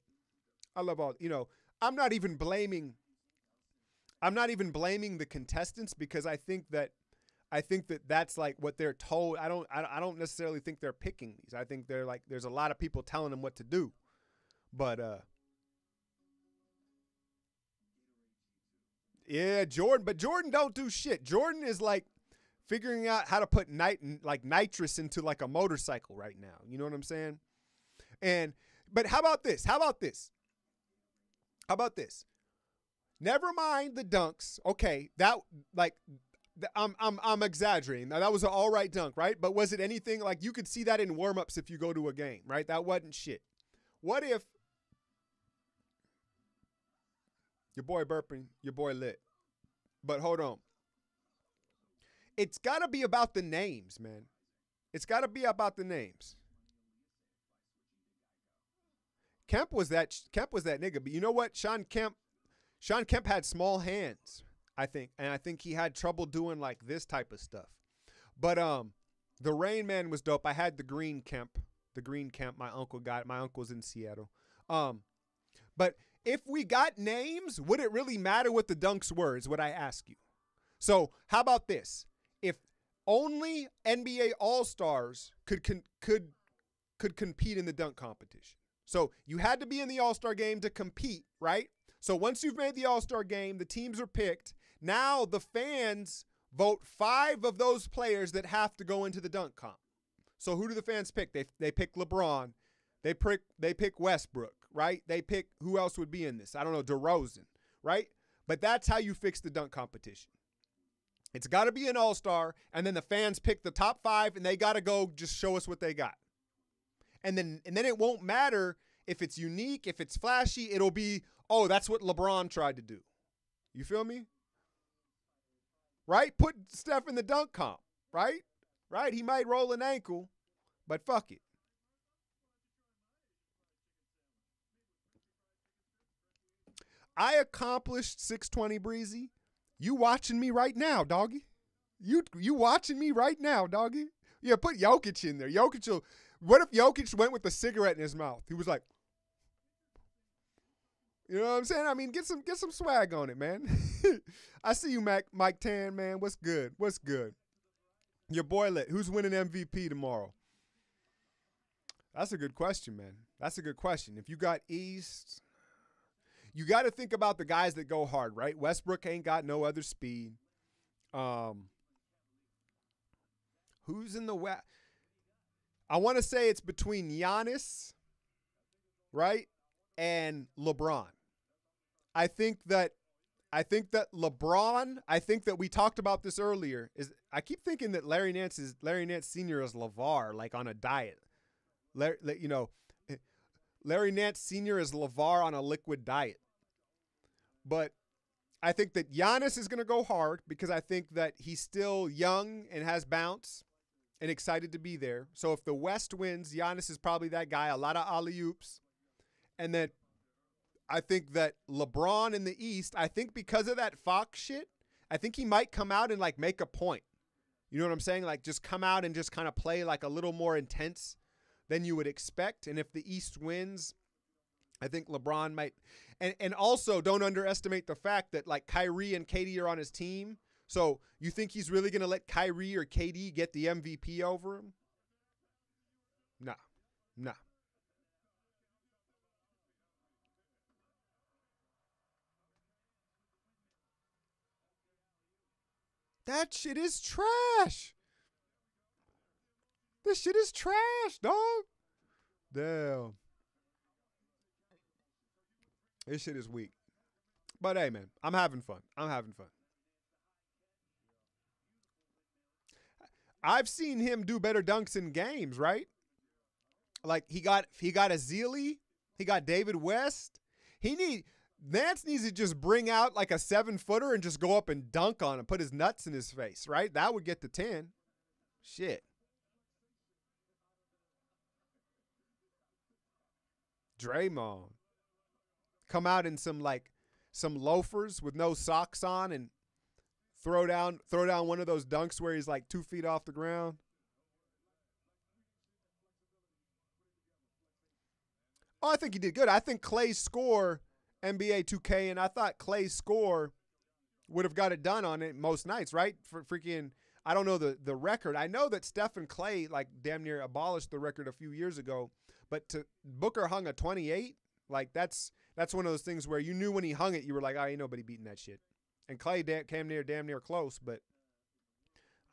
I love all, I'm not even blaming the contestants, because I think that that's like what they're told. I don't necessarily think they're picking these. I think they're like, there's a lot of people telling them what to do. But yeah, Jordan. But Jordan don't do shit. Jordan is like figuring out how to put nitrous into like a motorcycle right now. You know what I'm saying? But how about this? Never mind the dunks. Okay, I'm exaggerating. Now, that was an all right dunk, right? But was it anything like you could see that in warm-ups if you go to a game, right? That wasn't shit. What if your boy burping, your boy lit? But hold on. It's got to be about the names, man. It's got to be about the names. Kemp was that nigga. But you know what? Sean Kemp had small hands, I think. And I think he had trouble doing like this type of stuff. But the Rain Man was dope. I had the green Kemp. My uncle got it. My uncle's in Seattle. But if we got names, would it really matter what the dunks were, is what I ask you. So how about this? If only NBA All-Stars could compete in the dunk competition. So you had to be in the All-Star game to compete, right? So once you've made the All-Star game, the teams are picked. Now the fans vote 5 of those players that have to go into the dunk comp. So who do the fans pick? They pick LeBron. They pick Westbrook, right? They pick, who else would be in this? I don't know, DeRozan, right? But that's how you fix the dunk competition. It's got to be an all-star, and then the fans pick the top 5, and they got to go just show us what they got. And then it won't matter if it's unique, if it's flashy. It'll be, oh, that's what LeBron tried to do. You feel me? Right? Put Steph in the dunk comp, right? Right? He might roll an ankle, but fuck it. I accomplished 620 Breezy. You watching me right now, doggy. You watching me right now, doggy. Yeah, put Jokic in there. What if Jokic went with a cigarette in his mouth? He was like, you know what I'm saying? I mean, get some swag on it, man. I see you, Mike Tan, man. What's good? Your boy lit. Who's winning MVP tomorrow? That's a good question, man. That's a good question. If you got East, you got to think about the guys that go hard, right? Westbrook ain't got no other speed. Who's in the West? I want to say it's between Giannis, right, and LeBron. I think that LeBron, I think that we talked about this earlier, I keep thinking that Larry Nance Sr. is LeVar, like on a diet. Larry Nance Sr. is LeVar on a liquid diet. But I think that Giannis is going to go hard because I think that he's still young and has bounce and excited to be there. So if the West wins, Giannis is probably that guy, a lot of alley-oops. And then I think that LeBron in the East, I think because of that Fox shit, I think he might come out and like make a point. You know what I'm saying? Like just come out and just kind of play like a little more intense than you would expect. And if the East wins, I think LeBron might. And also don't underestimate the fact that like Kyrie and KD are on his team. So you think he's really going to let Kyrie or KD get the MVP over him? Nah. That shit is trash. This shit is trash, dog. Damn. This shit is weak. But hey, man, I'm having fun. I've seen him do better dunks in games, right? Like he got Azili, he got David West. Nance needs to just bring out like a 7-footer and just go up and dunk on him, put his nuts in his face, right? That would get to 10. Shit. Draymond. Come out in some loafers with no socks on and throw down one of those dunks where he's like 2 feet off the ground. Oh, I think he did good. I think Clay's score, NBA 2K, and I thought Clay's score would have got it done on it most nights, right? For freaking, I don't know the record. I know that Steph and Clay like damn near abolished the record a few years ago, but Booker hung a 28. Like that's one of those things where you knew when he hung it, you were like, oh, ain't nobody beating that shit. And Clay came damn near close, but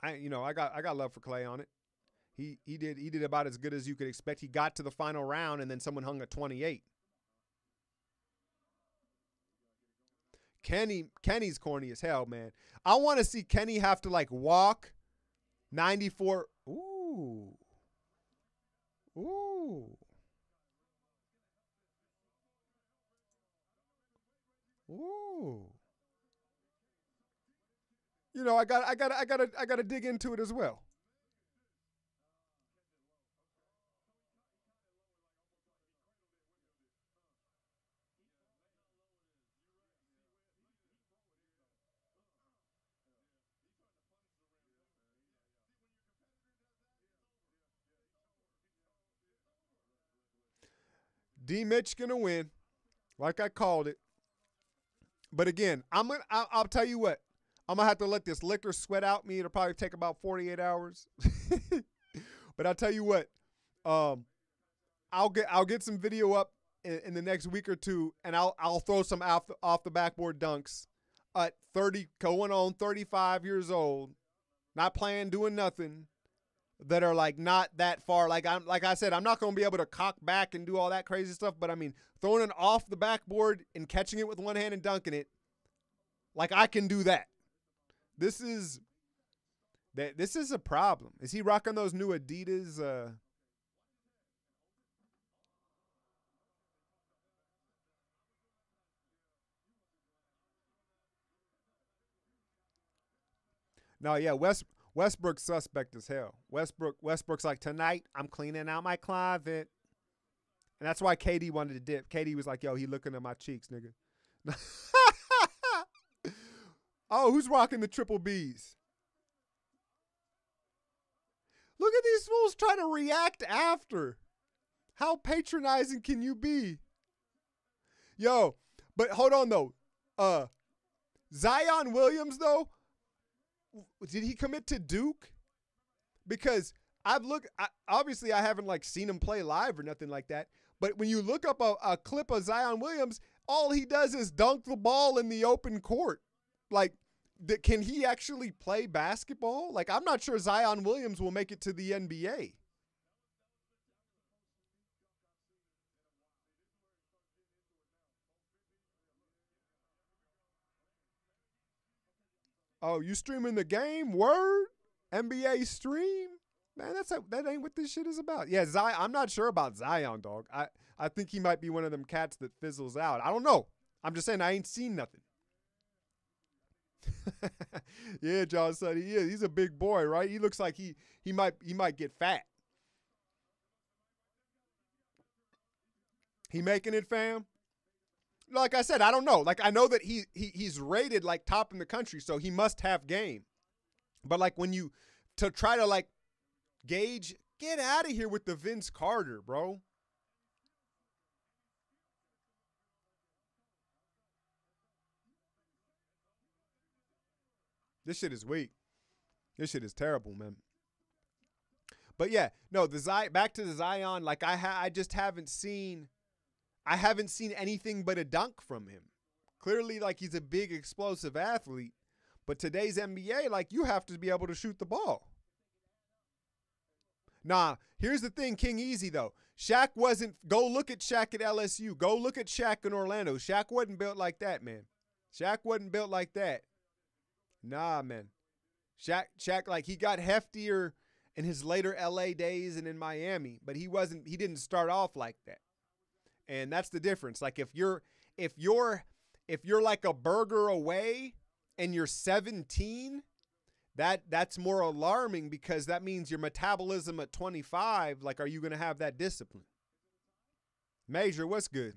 I got love for Clay on it. He did about as good as you could expect. He got to the final round and then someone hung a 28. Kenny's corny as hell, man. I want to see Kenny have to like walk 94. Ooh. You know, I gotta dig into it as well. D Mitch gonna win, like I called it. But again, I'll tell you what, I'm gonna have to let this liquor sweat out me. It'll probably take about 48 hours. But I'll tell you what, I'll get some video up in the next week or two, and I'll throw some off the backboard dunks at 30, going on 35 years old, not playing, doing nothing, that are like not that far. Like I said, I'm not gonna be able to cock back and do all that crazy stuff, but I mean, throwing it off the backboard and catching it with one hand and dunking it, like I can do that. This is a problem. Is he rocking those new Adidas? No, yeah, Westbrook's suspect as hell. Westbrook's like, tonight I'm cleaning out my closet. And that's why KD wanted to dip. KD was like, yo, he looking at my cheeks, nigga. Oh, who's rocking the triple Bs? Look at these fools trying to react after. How patronizing can you be? Yo, but hold on though. Zion Williams though, did he commit to Duke? Because obviously I haven't like seen him play live or nothing like that. But when you look up a clip of Zion Williams, all he does is dunk the ball in the open court. Like, can he actually play basketball? Like, I'm not sure Zion Williams will make it to the NBA. Oh, you streaming the game? Word? NBA stream? Man, that ain't what this shit is about. Yeah, Zion. I'm not sure about Zion, dog. I think he might be one of them cats that fizzles out. I don't know. I'm just saying I ain't seen nothing. Yeah, John said he is. He's a big boy, right? He looks like he might get fat. He making it, fam? Like I said, I don't know. Like, I know that he's rated like top in the country, so he must have game. But like, when you to try to like gauge, get out of here with the Vince Carter, bro. This shit is weak. This shit is terrible, man. But yeah, no, back to the Zion. Like, I just haven't seen anything but a dunk from him. Clearly, like, he's a big explosive athlete. But today's NBA, like, you have to be able to shoot the ball. Nah, here's the thing, King Easy, though. Shaq wasn't, go look at Shaq at LSU. Go look at Shaq in Orlando. Shaq wasn't built like that, man. Shaq wasn't built like that. Nah, man. Shaq, like, he got heftier in his later LA days and in Miami, but he didn't start off like that. And that's the difference. Like, if you're like a burger away and you're 17, that's more alarming, because that means your metabolism at 25, like, are you going to have that discipline? Major, what's good?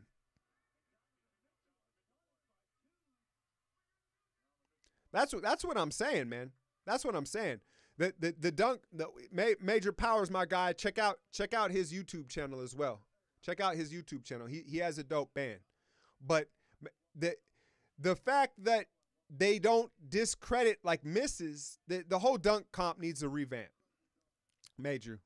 That's what I'm saying, man. That's what I'm saying. The dunk, Major Powers, my guy. Check out his YouTube channel as well. Check out his YouTube channel. He has a dope band. But the fact that they don't discredit like misses, the whole dunk comp needs a revamp. Major,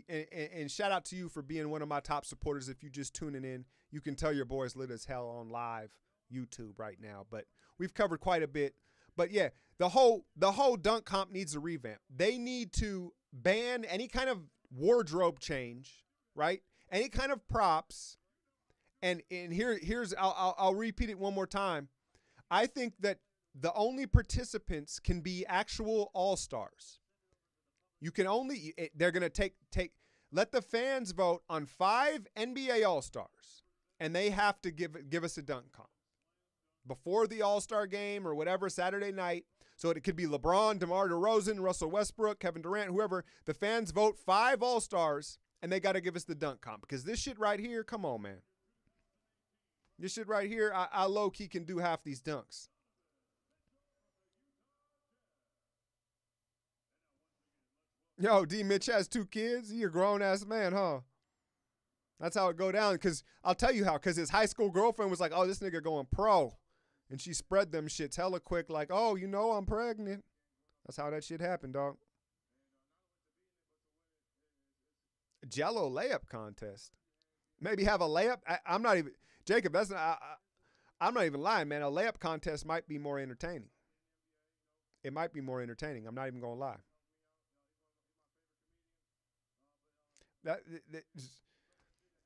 and shout out to you for being one of my top supporters. If you just tuning in, you can tell your boys lit as hell on live YouTube right now. But we've covered quite a bit. But yeah, the whole dunk comp needs a revamp. They need to ban any kind of wardrobe change, right? Any kind of props. And here's I'll repeat it one more time. I think that the only participants can be actual all-stars. You can only, they're going to let the fans vote on 5 NBA all-stars, and they have to give us a dunk comp before the All-Star game or whatever, Saturday night. So it could be LeBron, DeMar DeRozan, Russell Westbrook, Kevin Durant, whoever. The fans vote 5 all-stars, and they got to give us the dunk comp, because this shit right here, come on, man. This shit right here, I low-key can do half these dunks. Yo, D. Mitch has 2 kids. He a grown-ass man, huh? That's how it go down. Because I'll tell you how. Because his high school girlfriend was like, oh, this nigga going pro. And she spread them shits hella quick, like, oh, you know I'm pregnant. That's how that shit happened, dog. Jello layup contest. Maybe have a layup. I'm not even, Jacob, I'm not even lying, man. A layup contest might be more entertaining. It might be more entertaining. I'm not even going to lie.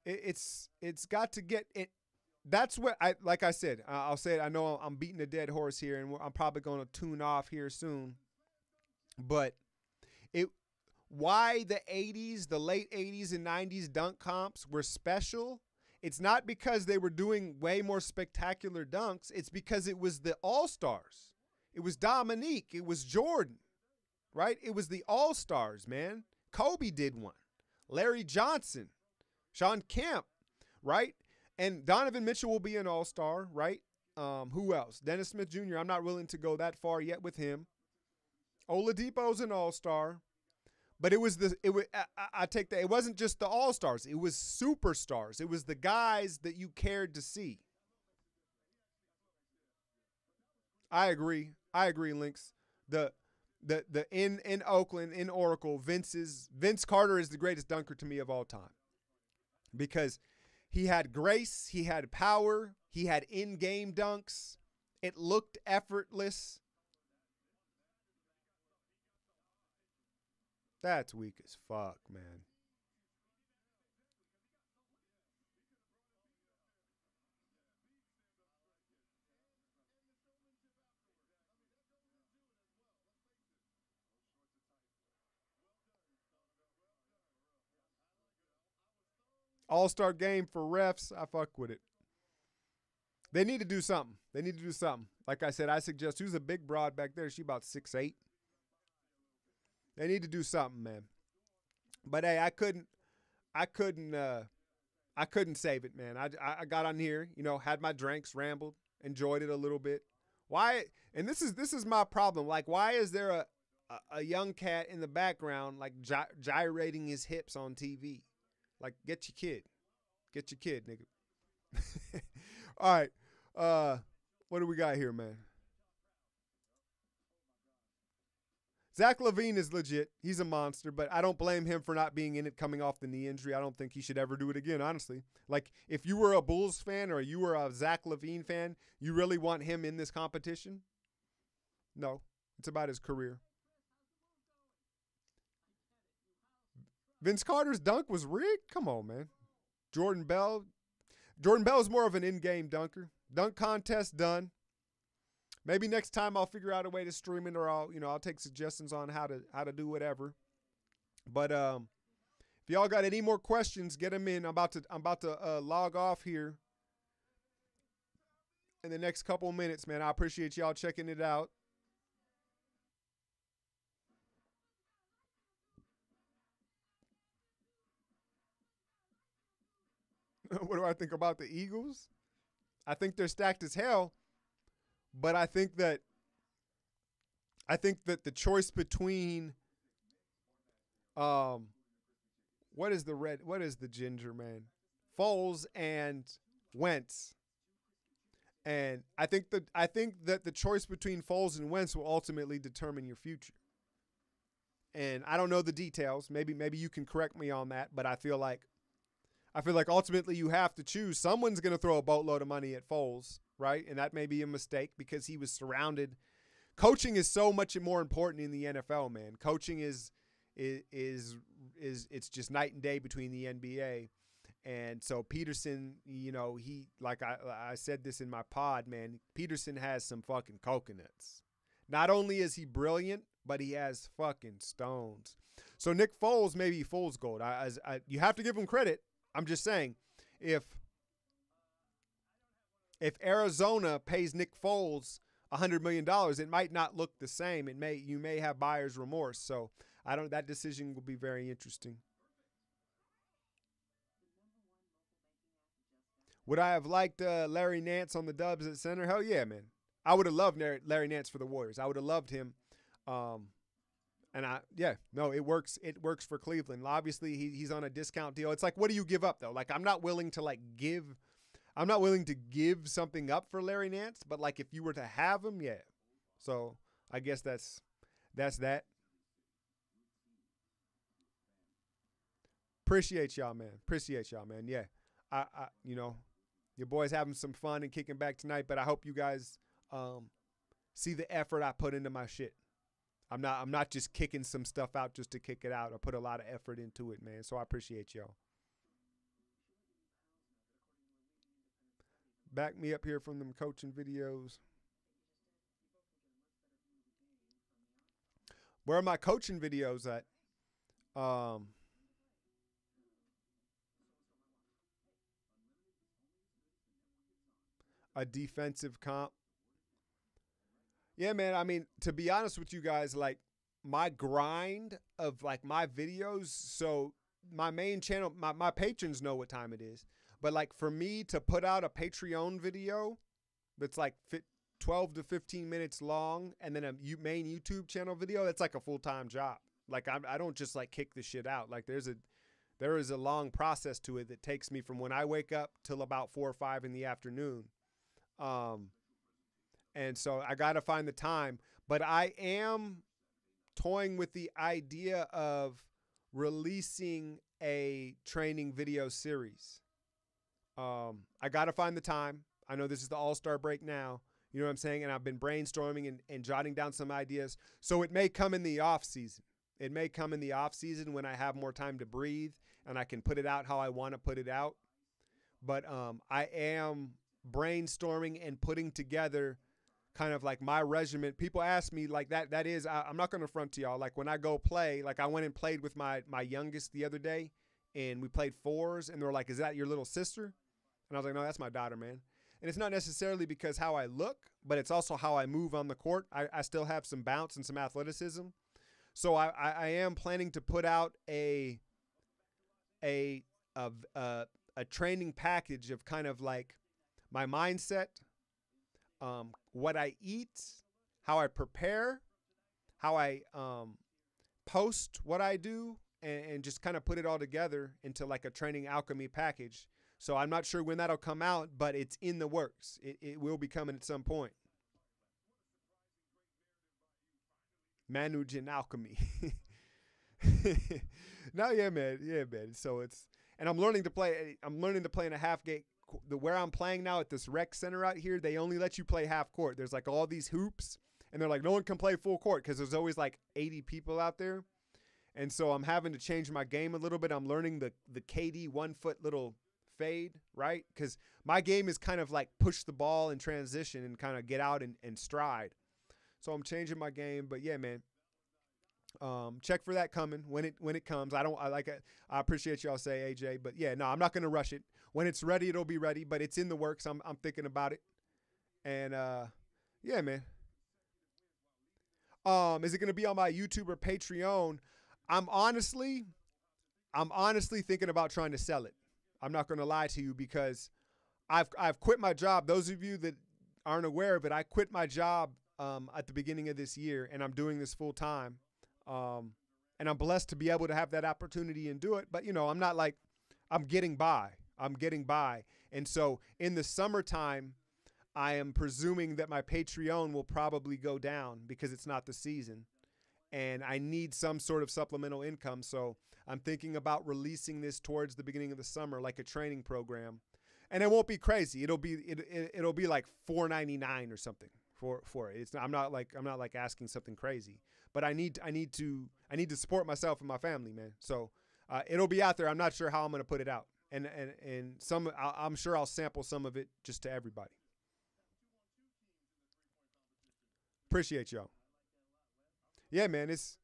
It's got to get it. That's what like I said, I'll say it. I know I'm beating a dead horse here, and I'm probably going to tune off here soon. But why the 80s, the late 80s and 90s dunk comps were special, it's not because they were doing way more spectacular dunks. It's because it was the All-Stars. It was Dominique. It was Jordan, right? It was the All-Stars, man. Kobe did one. Larry Johnson, Sean Kemp, right? And Donovan Mitchell will be an all-star, right? Who else? Dennis Smith Jr., I'm not willing to go that far yet with him. Oladipo's an all-star. But it wasn't just the all-stars. It was superstars. It was the guys that you cared to see. I agree, Lynx. In Oakland, in Oracle, Vince Carter is the greatest dunker to me of all time, because He had grace. He had power. He had in-game dunks. It looked effortless. That's weak as fuck, man. All-star game for refs. I fuck with it. They need to do something. They need to do something. Like I said, I suggest who's a big broad back there. She about 6'8". They need to do something, man. But hey, I couldn't save it, man. I got on here, you know, had my drinks, rambled, enjoyed it a little bit. Why? And this is my problem. Like, why is there a young cat in the background like gyrating his hips on TV? Like, get your kid, nigga. All right, what do we got here, man? Zach LaVine is legit. He's a monster, but I don't blame him for not being in it coming off the knee injury. I don't think he should ever do it again, honestly. Like, if you were a Bulls fan or you were a Zach LaVine fan, you really want him in this competition? No, it's about his career. Vince Carter's dunk was rigged? Come on, man. Jordan Bell is more of an in-game dunker. Dunk contest done. Maybe next time I'll figure out a way to stream it, or I'll take suggestions on how to do whatever. But if y'all got any more questions, get them in. I'm about to log off here in the next couple minutes, man. I appreciate y'all checking it out. What do I think about the Eagles? I think they're stacked as hell, but I think that the choice between what is the ginger man? Foles and Wentz. And I think that the choice between Foles and Wentz will ultimately determine your future. And I don't know the details. Maybe you can correct me on that, but I feel like ultimately you have to choose. Someone's going to throw a boatload of money at Foles, right? And that may be a mistake because he was surrounded. Coaching is so much more important in the NFL, man. Coaching is it's just night and day between the NBA. And so Peterson, he, like I said this in my pod, man, Peterson has some fucking coconuts. Not only is he brilliant, but he has fucking stones. So Nick Foles may be fool's gold. You have to give him credit. I'm just saying, if Arizona pays Nick Foles $100 million, it might not look the same. You may have buyer's remorse. So that decision will be very interesting. Would I have liked Larry Nance on the Dubs at center? Hell yeah, man. I would have loved Larry Nance for the Warriors. I would have loved him. It works. It works for Cleveland. Obviously, he's on a discount deal. It's like, what do you give up though? Like, I'm not willing to give something up for Larry Nance, but like if you were to have him, yeah. So I guess that's that. Appreciate y'all, man. Yeah, your boys having some fun and kicking back tonight, but I hope you guys see the effort I put into my shit. I'm not just kicking some stuff out just to kick it out. I put a lot of effort into it, man. So I appreciate y'all. Back me up here from them coaching videos. Where are my coaching videos at? A defensive comp. Yeah, man. I mean, to be honest with you guys, like my grind of like my videos. So my main channel, my patrons know what time it is. But like for me to put out a Patreon video that's like 12 to 15 minutes long and then a main YouTube channel video, that's like a full-time job. Like I don't just like kick the shit out. Like there is a long process to it that takes me from when I wake up till about 4 or 5 in the afternoon. And so I got to find the time, but I am toying with the idea of releasing a training video series. I got to find the time. I know this is the All-Star break now. You know what I'm saying? And I've been brainstorming and jotting down some ideas. So it may come in the off season. It may come in the off season when I have more time to breathe and I can put it out how I want to put it out. But I am brainstorming and putting together kind of like my regimen. People ask me like that is, I'm not going to front to y'all. Like when I go play, like I went and played with my youngest the other day and we played fours and they were like, is that your little sister? And I was like, no, that's my daughter, man. And it's not necessarily because how I look, but it's also how I move on the court. I still have some bounce and some athleticism. So I am planning to put out a training package of kind of like my mindset, what I eat, how I prepare, how I post what I do, and just kind of put it all together into like a training alchemy package. So I'm not sure when that'll come out, but it's in the works. It will be coming at some point. Managing alchemy. No, yeah, man. Yeah, man. So and I'm learning to play in a half gate. Where I'm playing now at this rec center out here, they only let you play half court. There's like all these hoops, and they're like, no one can play full court because there's always like 80 people out there. And so I'm having to change my game a little bit. I'm learning the KD 1 foot little fade, right? Because my game is kind of like push the ball in transition and kind of get out and stride. So I'm changing my game. But yeah, man, check for that coming when it comes. I appreciate y'all say AJ, but yeah, no, I'm not gonna rush it. When it's ready, it'll be ready. But it's in the works. I'm thinking about it. And yeah, man. Is it gonna be on my YouTube or Patreon? I'm honestly thinking about trying to sell it. I'm not going to lie to you because I've quit my job. Those of you that aren't aware of it, I quit my job at the beginning of this year, and I'm doing this full time. And I'm blessed to be able to have that opportunity and do it. But, you know, I'm not like I'm getting by. And so in the summertime, I am presuming that my Patreon will probably go down because it's not the season. And I need some sort of supplemental income. So I'm thinking about releasing this towards the beginning of the summer, like a training program. And it won't be crazy. It'll be like $4.99 or something for it. I'm not like asking something crazy, but I need to support myself and my family, man. So it'll be out there. I'm not sure how I'm going to put it out. And I'm sure I'll sample some of it just to everybody. Appreciate y'all. Yeah, man, it's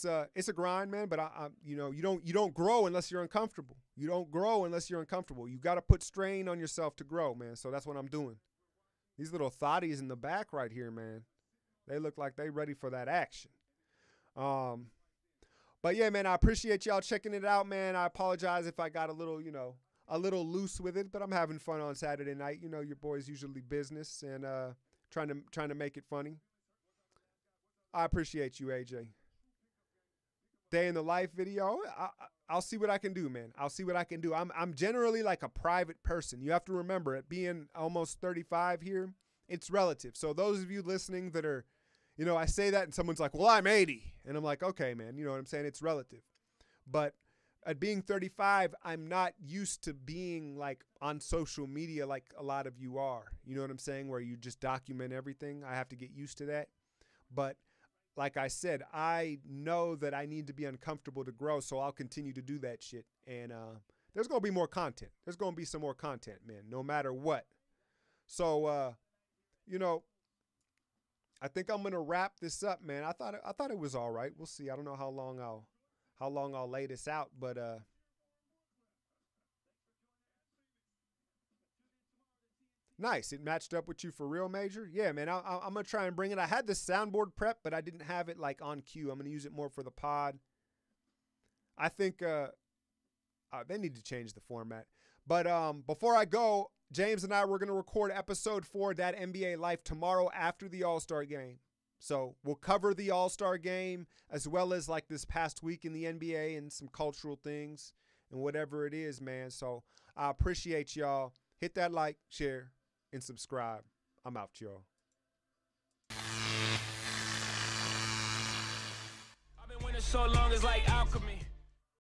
a grind, man. But you don't grow unless you're uncomfortable. You don't grow unless you're uncomfortable. You got to put strain on yourself to grow, man. So that's what I'm doing. These little thotties in the back right here, man, they look like they ready for that action. But yeah, man, I appreciate y'all checking it out, man. I apologize if I got a little loose with it, but I'm having fun on Saturday night. You know, your boy's usually business and trying to make it funny. I appreciate you, AJ. Day in the life video. I'll see what I can do, man. I'll see what I can do. I'm generally like a private person. You have to remember, at being almost 35 here, it's relative. So those of you listening that are, you know, I say that and someone's like, well, I'm 80. And I'm like, okay, man, you know what I'm saying? It's relative. But at being 35, I'm not used to being like on social media like a lot of you are. You know what I'm saying? Where you just document everything. I have to get used to that. But like I said, I know that I need to be uncomfortable to grow, so I'll continue to do that shit. And there's going to be more content. There's going to be some more content, man, no matter what. So, you know, I think I'm going to wrap this up, man. I thought it was all right. We'll see. I don't know how long I'll lay this out, but nice. It matched up with you for real, Major? Yeah, man, I'm going to try and bring it. I had this soundboard prep, but I didn't have it, like, on cue. I'm going to use it more for the pod. I think they need to change the format. But before I go, James and I, we're going to record episode 4 of That NBA Life tomorrow after the All-Star game. So we'll cover the All-Star game as well as, like, this past week in the NBA and some cultural things and whatever it is, man. So I appreciate y'all. Hit that like, share, and subscribe. I'm out, y'all. I've been winning so long, it's like alchemy.